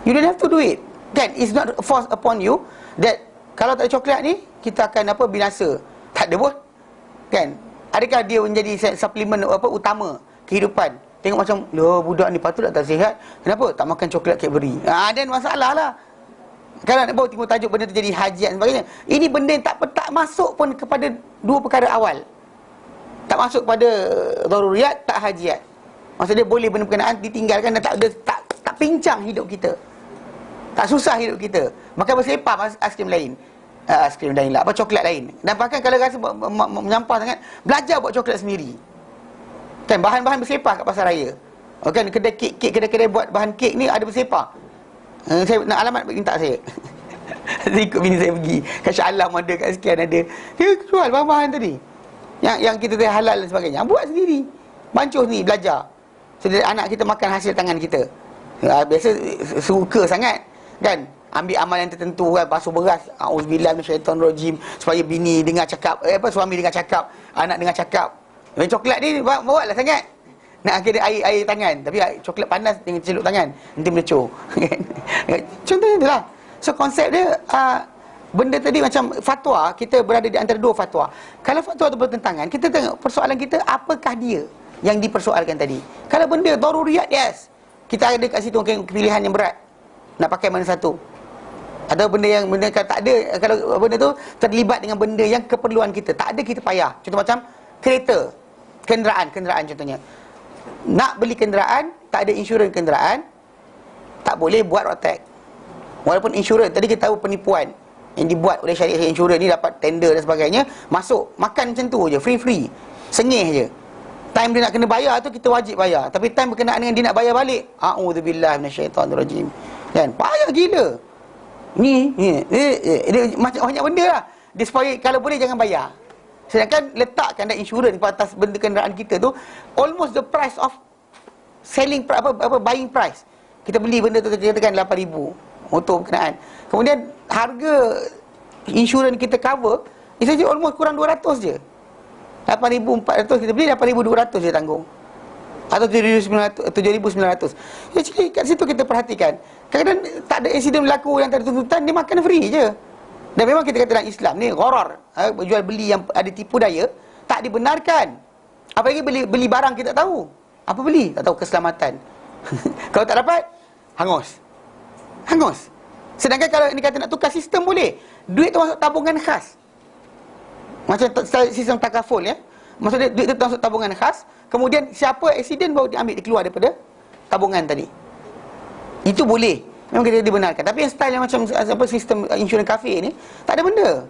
S1: You don't have to do it. Kan? It's not forced upon you that kalau tak ada coklat ni, kita akan binasa. Tak ada pun. Kan? Adakah dia menjadi suplemen utama kehidupan? Tengok macam, budak ni patut tak sihat. Kenapa? Tak makan coklat Cadbury. Dan masalah lah. Kalau nak bawa tengok tajuk benda tu jadi hajiat dan sebagainya. Ini benda yang tak masuk pun kepada dua perkara awal. Tak masuk kepada daruriyat, tak hajiat. Maksudnya boleh benda berkenaan ditinggalkan dan tak pincang hidup kita. Tak susah hidup kita. Makan bersepah aiskrim lain. Aiskrim lain lah, coklat lain. Dan bahkan kalau rasa menyampah sangat, belajar buat coklat sendiri. Kan bahan-bahan bersepah kat pasar raya. Kan kedai-kedai buat bahan kek ni ada bersepah. Saya nak alamat minta saya. Saya ikut bini saya pergi. Kat Shah Alam ada, kat sekian ada. Dia jual bahan-bahan tadi. Yang kita tahu halal dan sebagainya. Buat sendiri. Bancuh ni belajar. So anak kita makan hasil tangan kita. Biasa suka sangat. Kan? Ambil amalan tertentu kan, basuh beras, auzubillah minasyaitonirrajim, supaya bini dengar cakap, suami dengar cakap, anak dengar cakap. Coklat ni bawa lah sangat. Nak kira air tangan, tapi coklat panas dengan celup tangan, nanti melecur. Contohnya itulah. So konsep dia benda tadi macam fatwa, kita berada di antara dua fatwa. Kalau fatwa itu bertentangan, kita tengok persoalan kita, apakah dia yang dipersoalkan tadi. Kalau benda daruriyat, yes, kita ada kat situ pilihan yang berat. Nak pakai mana satu? Atau benda kalau tak ada, kalau benda tu terlibat dengan benda yang keperluan kita, tak ada, kita payah. Contoh macam kereta, kenderaan contohnya. Nak beli kenderaan, tak ada insurans kenderaan, tak boleh buat road tax. Walaupun insurans, tadi kita tahu penipuan yang dibuat oleh syarikat insurans ni, dapat tender dan sebagainya, masuk, makan macam tu je, free, sengih je. Time dia nak kena bayar tu, kita wajib bayar. Tapi time berkenaan dengan dia nak bayar balik, a'udzubillah minasyaitonirrajim. Kan? Payah gila. Ni dia macam banyak benda lah. Dia supaya kalau boleh jangan bayar. Sedangkan letakkan dah insurans pada atas benda kenderaan kita tu, almost the price of selling buying price. Kita beli benda tu, kita katakan 8,000 motor berkenaan. Kemudian harga insurans kita cover, it's saja almost kurang 200 je. 8,400 kita beli, 8,200 je tanggung. Atau 7,900. Jadi kat situ kita perhatikan, kadang-kadang tak ada insiden berlaku yang tak ada tuntutan, dia makan free je. Dan memang kita kata dalam Islam ni gharar, jual beli yang ada tipu daya tak dibenarkan. Apalagi beli barang kita tak tahu. Apa beli? Tak tahu keselamatan. Kalau tak dapat, hangus. Sedangkan kalau ni kata nak tukar sistem boleh. Duit tu masuk tabungan khas. Macam sistem takaful ya. Maksudnya duit tu masuk tabungan khas, kemudian siapa aksiden baru dikeluar daripada tabungan tadi. Itu boleh. Memang kita dibenarkan. Tapi yang style yang macam sistem insurans kafe ni, tak ada benda.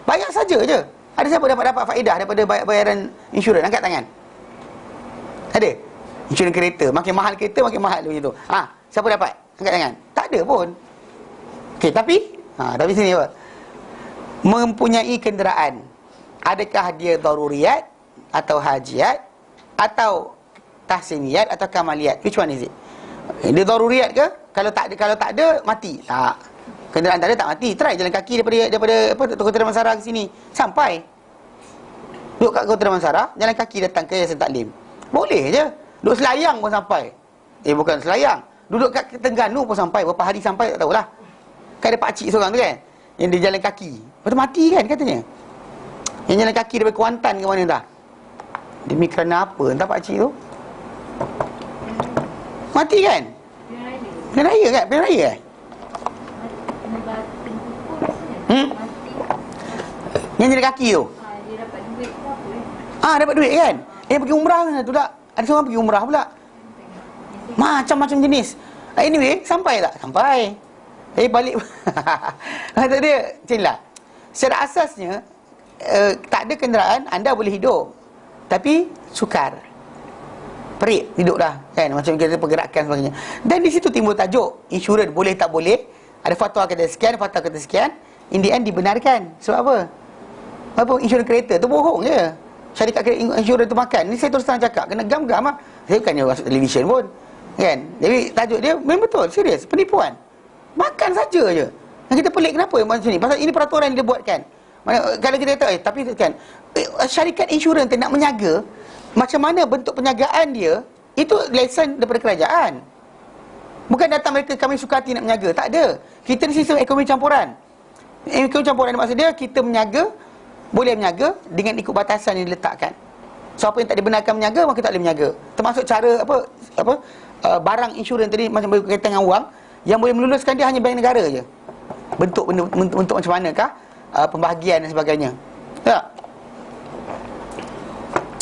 S1: Bayar saja je. Ada siapa dapat faedah daripada bayaran insurans? Angkat tangan. Ada? Insurans kereta, makin mahal kereta makin mahal macam tu. Siapa dapat? Angkat tangan. Tak ada pun. Okey, tapi sini apa? Mempunyai kenderaan, adakah dia daruriyat atau hajiat atau tahsiniyat atau kamaliyat? Which one is it? Dia daruriyat ke? Kalau tak ada mati. Tak. Kenderaan tak ada tak mati. Try jalan kaki daripada Kota Damansara ke sini sampai. Duduk kat Kota Damansara, jalan kaki datang ke Yayasan Taklim. Boleh je. Duduk selayang pun sampai. Bukan selayang. Duduk kat Terengganu pun sampai. Berapa hari sampai tak tahulah. Kan ada pakcik seorang tu kan, yang dia jalan kaki. Lepas tu mati kan katanya. Yang jalan kaki daripada Kuantan ke mana dah. Demi kerana apa entah pakcik tu. Mati kan? Pilihan raya kan? Pilihan raya kan? Yang jalan kaki tu.
S2: Dia dapat duit ke apa
S1: Dapat duit kan? Pergi umrah kan tu tak? Ada seorang pergi umrah pula. Macam-macam jenis. Anyway, sampai tak? Sampai. Balik. Kata dia, macam inilah. Secara asasnya, tak ada kenderaan, anda boleh hidup. Tapi, sukar. Perik, hidup dah. Kan? Macam kita pergerakan sebagainya. Dan di situ timbul tajuk, insurans boleh tak boleh. Ada fatwa kata sekian, fatwa kata sekian. In the end, dibenarkan. Sebab apa? Apa insurans kereta tu bohong je. Syarikat insurans tu makan. Ni saya terus terang cakap, kena gam-gam lah. Saya bukannya masuk televisyen pun. Kan? Jadi tajuk dia memang betul, serius, penipuan. Makan saja je. Yang kita pelik kenapa macam ni? Pasal ini peraturan yang dia buatkan. Kalau kita kata tapi kan syarikat insurans nak menyaga, macam mana bentuk penjagaan dia, itu lesen daripada kerajaan. Bukan datang mereka kami suka hati nak menjaga. Tak ada. Kita ni sistem ekonomi campuran. Ekonomi campuran maksud dia kita menjaga, boleh menjaga dengan ikut batasan yang diletakkan. Siapa yang tak dibenarkan menjaga, maka tak boleh menjaga. Termasuk cara barang insurans tadi macam berkaitan dengan wang, yang boleh meluluskan dia hanya bank negara je. Bentuk macam manakah pembahagian dan sebagainya. Tak?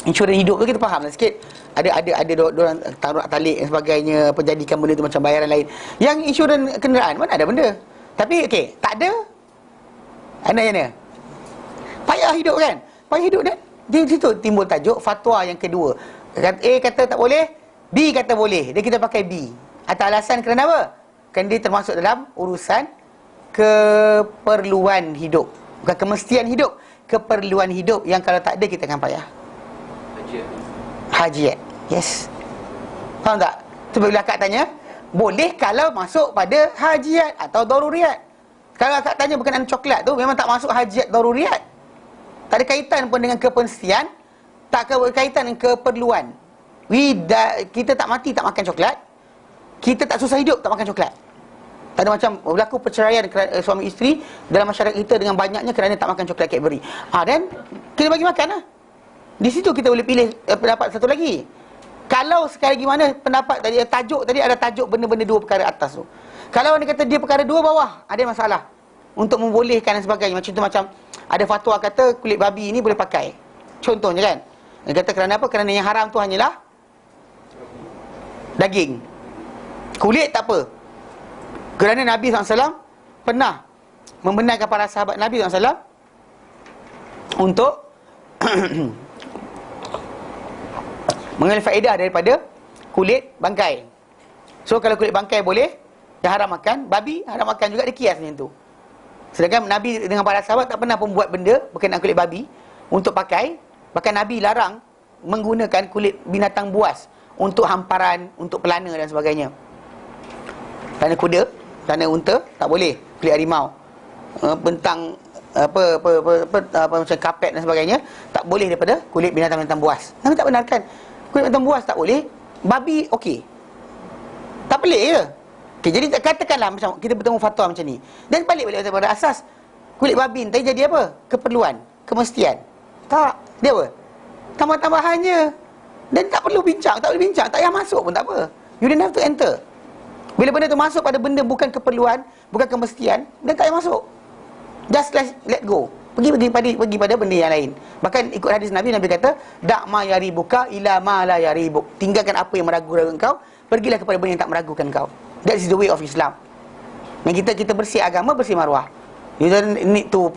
S1: Insurans hidup tu kita faham lah sikit. Ada orang taruh talik dan sebagainya, penjadikan benda tu macam bayaran lain. Yang insurans kenderaan mana ada benda. Tapi okey, tak ada. Mana? Payah hidup kan? Payah hidup dan di situ timbul tajuk fatwa yang kedua. A kata tak boleh, B kata boleh. Dia kita pakai B. Atas alasan kerana apa? Kerana dia termasuk dalam urusan keperluan hidup. Bukan kemestian hidup, keperluan hidup yang kalau tak ada kita akan payah. Hajiat. Yes. Faham tak? Tu bila akak tanya, boleh kalau masuk pada hajiat atau daruriyat. Kalau akak tanya berkenaan coklat tu, memang tak masuk hajiat daruriyat. Tak ada kaitan pun dengan kemestian, tak berkaitan dengan keperluan. Kita tak mati tak makan coklat, kita tak susah hidup tak makan coklat. Tak ada macam berlaku perceraian suami isteri dalam masyarakat kita dengan banyaknya kerana tak makan coklat Cadbury. Dan kita bagi makan lah. Di situ kita boleh pilih pendapat satu lagi. Kalau sekali lagi mana pendapat tadi, tajuk tadi ada tajuk benda-benda dua perkara atas tu. Kalau dia kata dia perkara dua bawah, ada masalah untuk membolehkan dan sebagainya. Macam tu, macam ada fatwa kata kulit babi ini boleh pakai. Contohnya kan. Dia kata kerana apa? Kerana yang haram tu hanyalah daging. Kulit tak apa. Kerana Nabi SAW pernah membenarkan para sahabat Nabi SAW untuk mengambil faedah daripada kulit bangkai. So kalau kulit bangkai boleh, yang haram makan, babi haram makan juga, dia kias macam tu. Sedangkan Nabi dengan para sahabat tak pernah pun buat benda berkenaan kulit babi untuk pakai. Bahkan Nabi larang menggunakan kulit binatang buas untuk hamparan, untuk pelana dan sebagainya. Pelana kuda, pelana unta tak boleh, kulit harimau, bentang macam kapet dan sebagainya tak boleh daripada kulit binatang-binatang buas. Nabi tak benarkan. Kulit binatang buas tak boleh, babi okey. Tak pelik ke? Okay, jadi katakanlah macam kita bertemu fatwa macam ni, dan balik pada asas kulit babi tadi jadi apa? Keperluan, kemestian. Tak, dia apa? Tambah-tambahannya. Dan tak perlu bincang, tak payah masuk pun tak apa. You don't have to enter. Bila benda tu masuk pada benda bukan keperluan, bukan kemestian, dan tak payah masuk. Just let go. Pergi pada benda yang lain. Bahkan ikut hadis Nabi kata, dak ma yaribuka ila ma la yaribuk. Tinggalkan apa yang meragukan kau, pergilah kepada benda yang tak meragukan kau. That is the way of Islam. Yang kita bersih agama, bersih maruah. You don't need to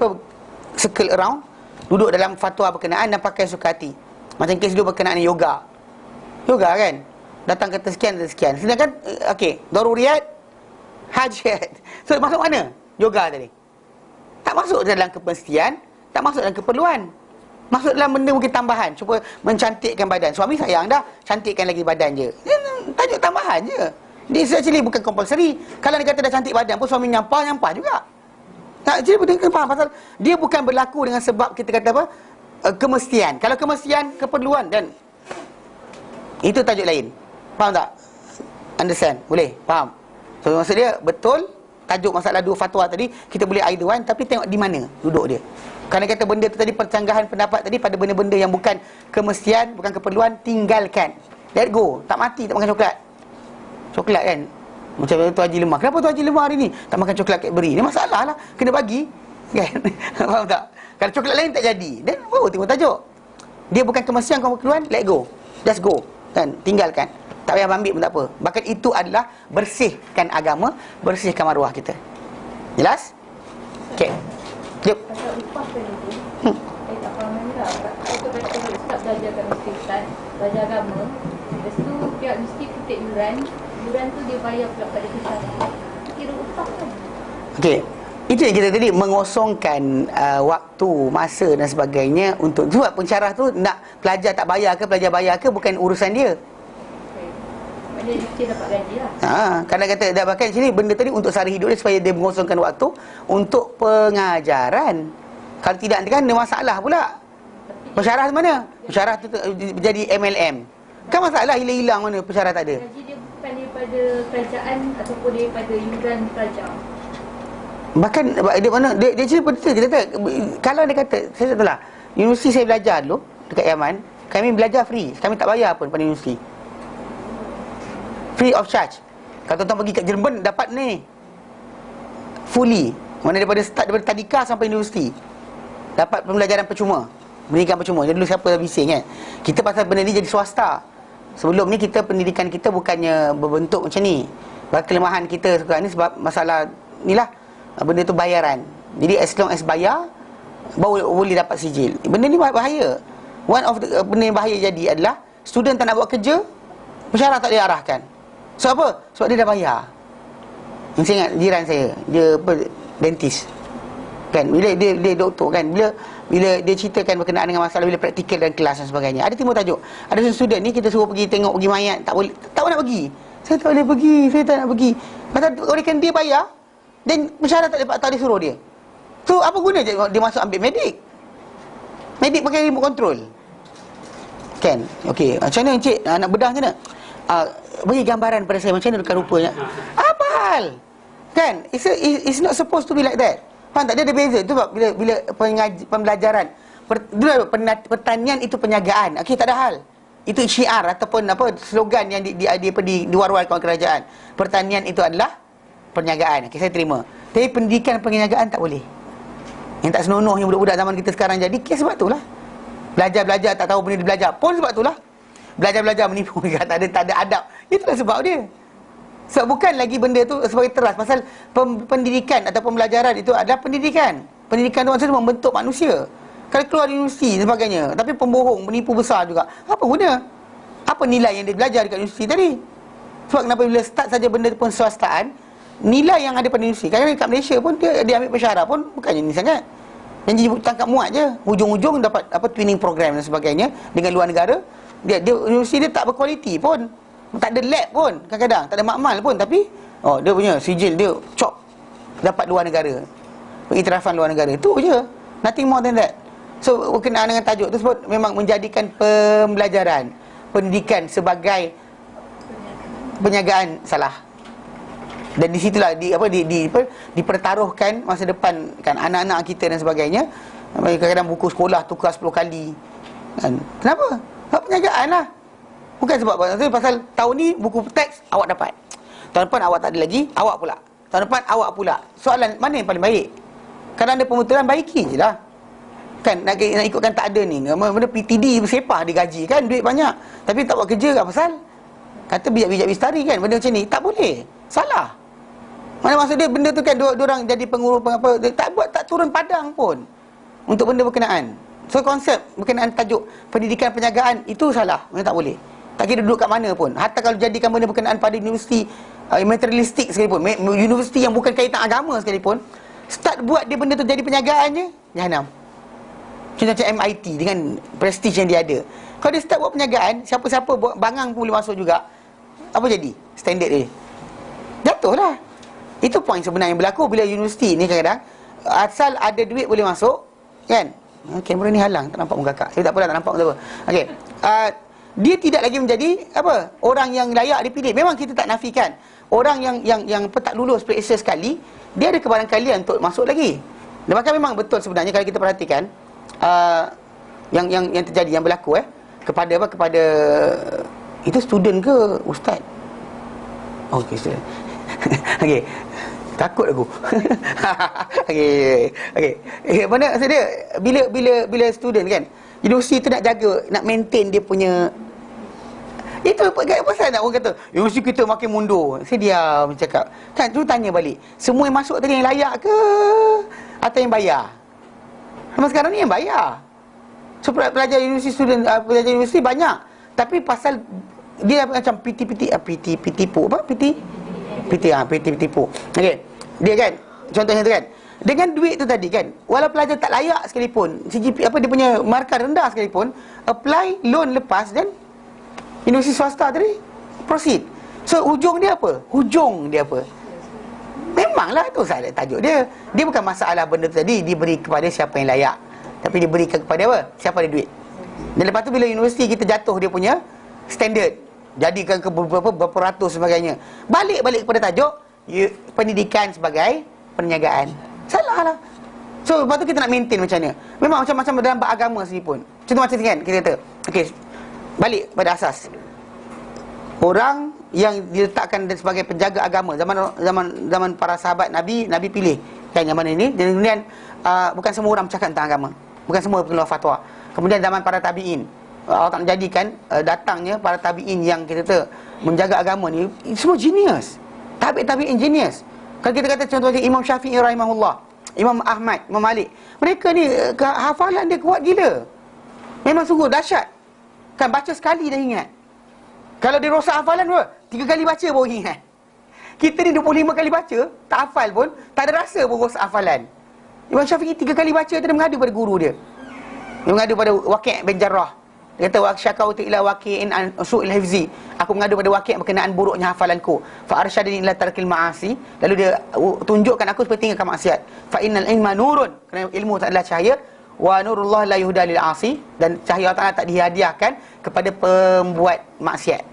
S1: circle around, duduk dalam fatwa berkenaan dan pakai suka hati. Macam kes dulu berkenaan yoga. Yoga kan? datang kata sekian, kata sekian. Sedangkan okey, daruriyat, hajat. So masuk mana? Yoga tadi. Tak masuk dalam kemestian, tak masuk dalam keperluan. Masuk dalam benda mungkin tambahan, cuba mencantikkan badan. Suami sayang dah, cantikkan lagi badan je. Tajuk tambahan je. Dia actually bukan compulsory. Kalau dia kata dah cantik badan pun suami nyampah juga. Tak, jadi betul faham pasal dia bukan berlaku dengan sebab kita kata apa? Kemestian. Kalau kemestian, keperluan dan itu tajuk lain. Faham tak? Understand? Boleh? Faham? So maksud dia betul tajuk masalah dua fatwa tadi kita boleh either one, tapi tengok di mana duduk dia. Kerana kata benda tu tadi, percanggahan pendapat tadi pada benda-benda yang bukan kemestian, bukan keperluan, tinggalkan. Let go. Tak mati tak makan coklat. Coklat kan, macam tu Haji Lemah. Kenapa tu Haji Lemah hari ni tak makan coklat Cadbury? Ni masalah lah, kena bagi kan. Faham tak? Kalau coklat lain tak jadi, then baru tengok tajuk. Dia bukan kemestian, keperluan, let go. Just go kan, tinggalkan. Tak payah ambil pun tak apa. Bahkan itu adalah bersihkan agama, bersihkan maruah kita. Jelas? Okey. Jom.
S2: Pasal upah tadi tu, saya tak faham juga. Saya kata Ustaz belajar kat Ustaz, belajar agama. Lepas tu pihak mesti kutip yuran tu dia bayar pula pada kita. Kira upah kan?
S1: Okey. Itu yang kita tadi mengosongkan waktu, masa dan sebagainya untuk sebab pensyarah tu nak pelajar tak bayar ke, pelajar bayar ke bukan urusan dia.
S2: Dia mesti dapat gaji lah.
S1: Kadang kata dah bahkan sini benda tadi untuk sehari hidup dia supaya dia mengosongkan waktu untuk pengajaran. Kalau tidak nanti kan ada masalah pula. Pensyarah mana? Pensyarah tu jadi MLM. Kan masalah hilang-hilang mana pensyarah tak ada.
S2: Gaji dia bukan daripada kerajaan ataupun daripada yuran pelajar.
S1: Bahkan dia mana dia cerita betul kita kata kalau dia kata saya tak tahulah. Universiti saya belajar dulu dekat Yaman, kami belajar free. Kami tak bayar pun pada universiti. Free of charge. Kalau tuan-tuan pergi kat Jerman dapat ni fully. Mana daripada start daripada tadika sampai universiti. Dapat pembelajaran percuma. Pendidikan percuma. Jadi dulu siapa dah bising kan. Kita pasal benda ni jadi swasta. Sebelum ni kita pendidikan kita bukannya berbentuk macam ni. Bahkan kelemahan kita sekarang ni sebab masalah ni lah. Benda tu bayaran. Jadi as long as bayar baru boleh dapat sijil. Benda ni bahaya. One of the benda yang bahaya jadi adalah student tak nak buat kerja, pensyarah tak diarahkan. So apa? Sebab dia dah bayar. Yang saya ingat jiran saya, dia apa, dentist. Kan bila dia doktor kan, bila dia ceritakan berkenaan dengan masalah bila praktikal dan kelas dan sebagainya. Ada timbul tajuk. Ada student ni kita suruh pergi tengok pergi mayat, tak boleh nak pergi. Saya tak boleh pergi, saya tak nak pergi. Pasal oleh kan dia bayar dan pensyarah tak ada suruh dia. So apa guna dia masuk ambil medik? Medik pakai remote control. Kan? Okey, macam mana encik nak bedah macam mana? Bagi gambaran pada saya macam mana dekat rupanya. Apa hal? Kan? It's not supposed to be like that. Faham tak? Dia ada beza. Itu sebab bila pembelajaran pertanian itu penyagaan. Okey, tak ada hal. Itu syiar ataupun apa slogan yang diwar-warkan oleh kerajaan. Pertanian itu adalah perniagaan. Okey, saya terima. Tapi pendidikan perniagaan tak boleh. Yang tak senonohnya budak-budak zaman kita sekarang jadi kes sebab itulah. Belajar-belajar tak tahu benda dia belajar pun sebab itulah. Belajar-belajar menipu juga tak ada adab. Itulah sebab dia. Sebab bukan lagi benda tu sebagai teras. Pasal pendidikan atau pembelajaran itu adalah pendidikan. Pendidikan tu maksudnya membentuk manusia. Kalau keluar dari universiti dan sebagainya, tapi pembohong, penipu besar juga, apa guna? Apa nilai yang dia belajar dekat universiti tadi? Sebab kenapa bila start saja benda pun swastaan, nilai yang ada pada universiti. Kadang-kadang dekat Malaysia pun dia ambil pensyarah pun bukannya ni sangat. Yang jadi tangkap muat je. Hujung-hujung dapat apa twinning program dan sebagainya dengan luar negara. Dia universiti dia tak berkualiti pun. Tak ada lab pun kadang-kadang, tak ada makmal pun, tapi dia punya sijil dia cop dapat luar negara. Pengiktirafan luar negara. Tu je. Nothing more than that. So berkenaan dengan tajuk tu sebut memang menjadikan pembelajaran pendidikan sebagai penyagaan salah. Dan di situlah dipertaruhkan masa depan kan anak-anak kita dan sebagainya. Kadang-kadang buku sekolah tukar 10 kali. Kan? Kenapa? Sebab penyagaan lah. Bukan sebab pasal tahun ni buku teks awak dapat. Tahun depan awak tak ada lagi, awak pula. Tahun depan awak pula. Soalan mana yang paling baik? Kadang ada pembetulan baiki je lah. Kan nak ikutkan tak ada ni. Benda PTD bersepah digaji kan, duit banyak. Tapi tak buat kerja apa pasal? Kata bijak-bijak bistari kan, benda macam ni. Tak boleh. Salah. Mana maksud dia benda tu kan diorang jadi pengurus apa, tak turun padang pun untuk benda berkenaan. So konsep berkenaan tajuk pendidikan penyagaan itu salah. Memang tak boleh. Tak kira duduk kat mana pun. Hatta kalau jadikan benda berkenaan pada universiti materialistik sekalipun, universiti yang bukan kaitan agama sekalipun, start buat dia benda tu jadi perniagaan je, jahanam. Contoh macam MIT dengan prestige yang dia ada. Kalau dia start buat perniagaan, siapa-siapa buat bangang pun boleh masuk juga. Apa jadi standard dia? Jatuh lah. Itu poin sebenarnya yang berlaku bila universiti ni kadang-kadang asal ada duit boleh masuk, kan? Kamera ni halang, tak nampak muka kakak. Saya tak apa, tak nampak muka apa. Okey. Dia tidak lagi menjadi apa? Orang yang layak dipilih. Memang kita tak nafikan orang yang tak lulus periksa sekali, dia ada kebarangkalian untuk masuk lagi. Dan bahkan memang betul sebenarnya kalau kita perhatikan yang terjadi, yang berlaku kepada apa? Kepada itu student ke ustaz? Okey, student. Okey. Takut aku. Okey. Mana maksud dia bila student kan, universiti tu nak jaga, nak maintain dia punya. Itu pasal nak orang kata universiti kita makin mundur. Saya diam cakap. Kan tu tanya balik. Semua yang masuk tadi yang layak ke atau yang bayar? Sama sekarang ni yang bayar. So pelajar universiti, student pelajar universiti banyak. Tapi pasal dia macam PT tipu apa? PT tipu. Okey. Dia kan contohnya tu kan. Dengan duit tu tadi kan, walau pelajar tak layak sekalipun, CGP apa dia punya markah rendah sekalipun, apply loan lepas dan universiti swasta tadi proceed. So hujung dia apa? Memanglah tu salah tajuk dia. Dia bukan masalah benda tu tadi diberi kepada siapa yang layak, tapi diberikan kepada apa? Siapa ada duit. Dan lepas tu bila universiti kita jatuh dia punya standard, jadikan ke berapa ratus sebagainya, balik kepada tajuk pendidikan sebagai perniagaan. Salah lah. So lepas tu kita nak maintain macam mana? Memang macam-macam dalam agama sendiri pun. Contoh macam ni kan, kita kata okey, balik pada asas. Orang yang diletakkan sebagai penjaga agama zaman para sahabat Nabi pilih kan zaman ini. Dan kemudian bukan semua orang bercakap tentang agama, bukan semua keluar fatwa. Kemudian zaman para tabi'in, Allah tak menjadikan datangnya para tabi'in yang kita kata menjaga agama ni semua genius. Tabi'in genius. Kalau kita kata contoh macam Imam Syafi'i rahimahullah, Imam Ahmad, Imam Malik, mereka ni hafalan dia kuat gila. Memang sungguh dahsyat. Kan baca sekali dah ingat. Kalau dia rosak hafalan pun 3 kali baca baru ingat. Kita ni 25 kali baca, tak hafal pun, tak ada rasa pun rosak hafalan. Imam Syafi'i 3 kali baca dia mengadu pada guru dia. Dia mengadu pada Waqi' bin Jarrah. Dia kata wa syakautu ila waqi'in an su'il hifzi. Aku mengadu pada Waqi' berkenaan buruknya hafalanku. Fa arsyadani ila tarkil ma'asi. Lalu dia tunjukkan aku supaya tinggalkan maksiat. Fa innal ilma nurun. Kerana ilmu adalah cahaya. Wa nurullah la yuhda lil 'asi. Dan cahaya Allah Ta'ala tak dihadiahkan kepada pembuat maksiat.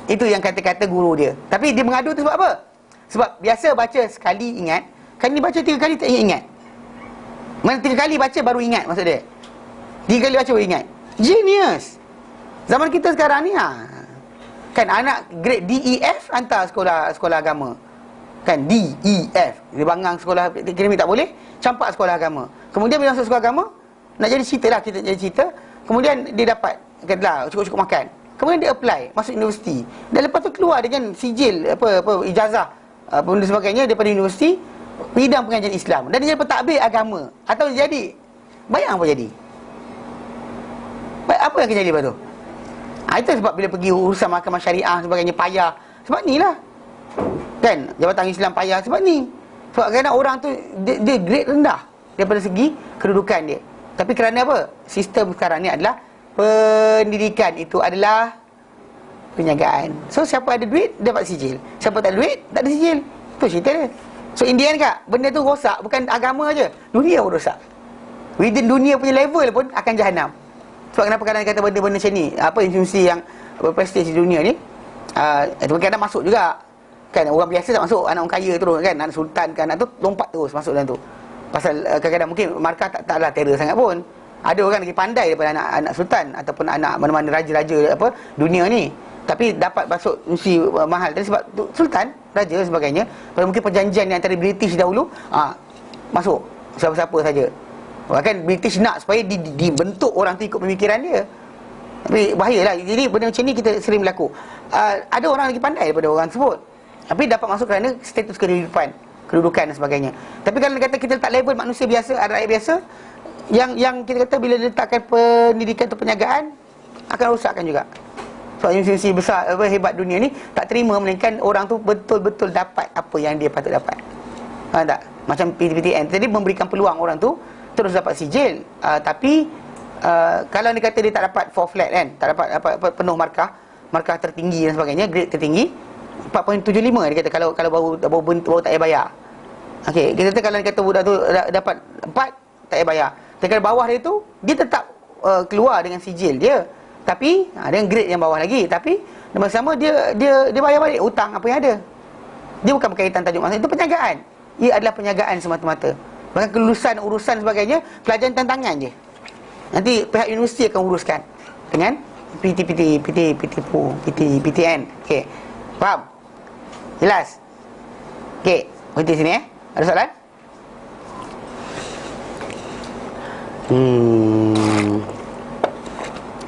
S1: Itu yang kata-kata guru dia. Tapi dia mengadu tu sebab apa? Sebab biasa baca sekali ingat, kan ni baca 3 kali tak ingat. Mana 3 kali baca baru ingat maksud dia. 3 kali baca baru ingat. Genius. Zaman kita sekarang ni kan anak grade DEF hantar sekolah agama. Kan DEF, dia bangang sekolah akademik tak boleh, campak sekolah agama. Kemudian bila masuk sekolah agama, nak jadi cerita lah, kita jadi cerita. Kemudian dia dapat katalah cukup-cukup makan. Kemudian dia apply masuk universiti. Dan lepas tu keluar dengan sijil apa ijazah benda sebagainya daripada universiti bidang pengajian Islam. Dan dia jadi pentadbir agama atau dia jadi bayang apa jadi? Apa yang akan jadi lepas tu? Itu sebab bila pergi urusan mahkamah syariah sebagainya payah. Sebab ni lah. Kan? Jabatan Islam payah sebab ni. Sebab kadang orang tu dia grade rendah daripada segi kedudukan dia. Tapi kerana apa? Sistem sekarang ni adalah pendidikan itu adalah perniagaan. So siapa ada duit dapat sijil, siapa tak ada duit tak ada sijil. Tu cerita dia. So in the end kak, benda tu rosak. Bukan agama aja, dunia pun rosak. Within dunia punya level pun akan jahanam. Sebab kenapa kadang kata benda-benda macam ni, apa institusi yang berprestij di dunia ni, kadang masuk juga. Kan orang biasa tak masuk, anak orang kaya terus kan, anak sultan kan, anak tu lompat terus masuk dalam tu. Pasal kadang-kadang mungkin markah taklah terror sangat pun. Ada orang lagi pandai daripada anak sultan ataupun anak mana-mana raja-raja apa dunia ni. Tapi dapat masuk institusi mahal tadi sebab sultan, raja dan sebagainya. Kalau mungkin perjanjian yang antara British dahulu, masuk siapa-siapa saja. Bahkan British nak supaya dibentuk orang tu ikut pemikiran dia. Tapi bahayalah. Jadi benda macam ni kita sering berlaku. Ada orang lagi pandai daripada orang tersebut, tapi dapat masuk kerana status kedudukan dan sebagainya. Tapi kalau kata kita letak level manusia biasa, rakyat biasa, yang kita kata bila letakkan pendidikan atau perniagaan akan rosakkan juga. Sebab institusi besar hebat dunia ni tak terima melainkan orang tu betul-betul dapat apa yang dia patut dapat. Faham tak? Macam PTN tadi memberikan peluang orang tu terus dapat sijil. Tapi kalau dia kata dia tak dapat 4 flat kan, tak dapat penuh markah tertinggi dan sebagainya, grade tertinggi 4.75 dia kata kalau baru tak payah bayar. Okey, kita kata kalau dia kata budak tu dapat 4 tak payah bayar. Tapi kalau bawah dia tu dia tetap keluar dengan sijil dia. Tapi dengan grade yang bawah lagi, tapi dengan sama dia bayar balik hutang apa yang ada. Dia bukan berkaitan tajuk masa, itu penjagaan. Ia adalah penjagaan semata-mata. Bahkan kelulusan urusan sebagainya pelajaran tantangan je. Nanti pihak universiti akan uruskan dengan PTN. Okey. Faham? Jelas? Okey, berhenti sini Ada soalan?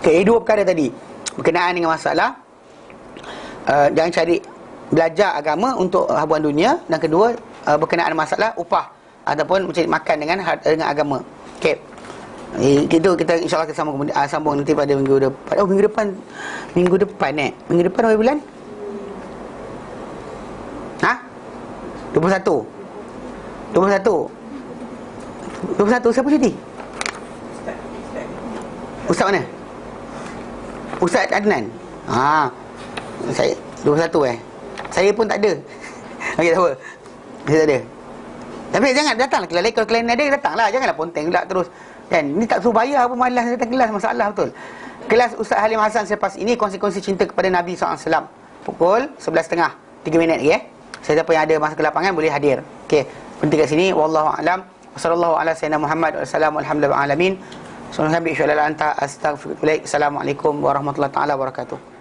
S1: Okay, dua perkara tadi berkenaan dengan masalah jangan cari belajar agama untuk habuan dunia, dan kedua berkenaan masalah upah ataupun mencari makan dengan agama. Okey. Kita insya-Allah kita sambung nanti pada minggu depan. Oh, minggu depan Minggu depan berapa bulan? 21 siapa cuti? Ustaz mana? Ustaz Adnan. Saya 21 Saya pun tak ada. Okey, tak apa. Saya tak ada. Tapi jangan datanglah kalau klien ada datanglah. Janganlah ponteng pula terus. Kan? Ni tak suruh bayar pun malas datang kelas, masalah betul. Kelas Ustaz Halim Hassan selepas ini kongsi-kongsi cinta kepada Nabi SAW. Pukul 11.30, 3 minit lagi Siapa yang ada masa ke lapangan boleh hadir. Okey, berhenti kat sini. Wallahu a'lam. Wassallallahu ala sayyidina Muhammad wa sallam alhamdulillahi alamin. Assalamualaikum warahmatullahi wabarakatuh.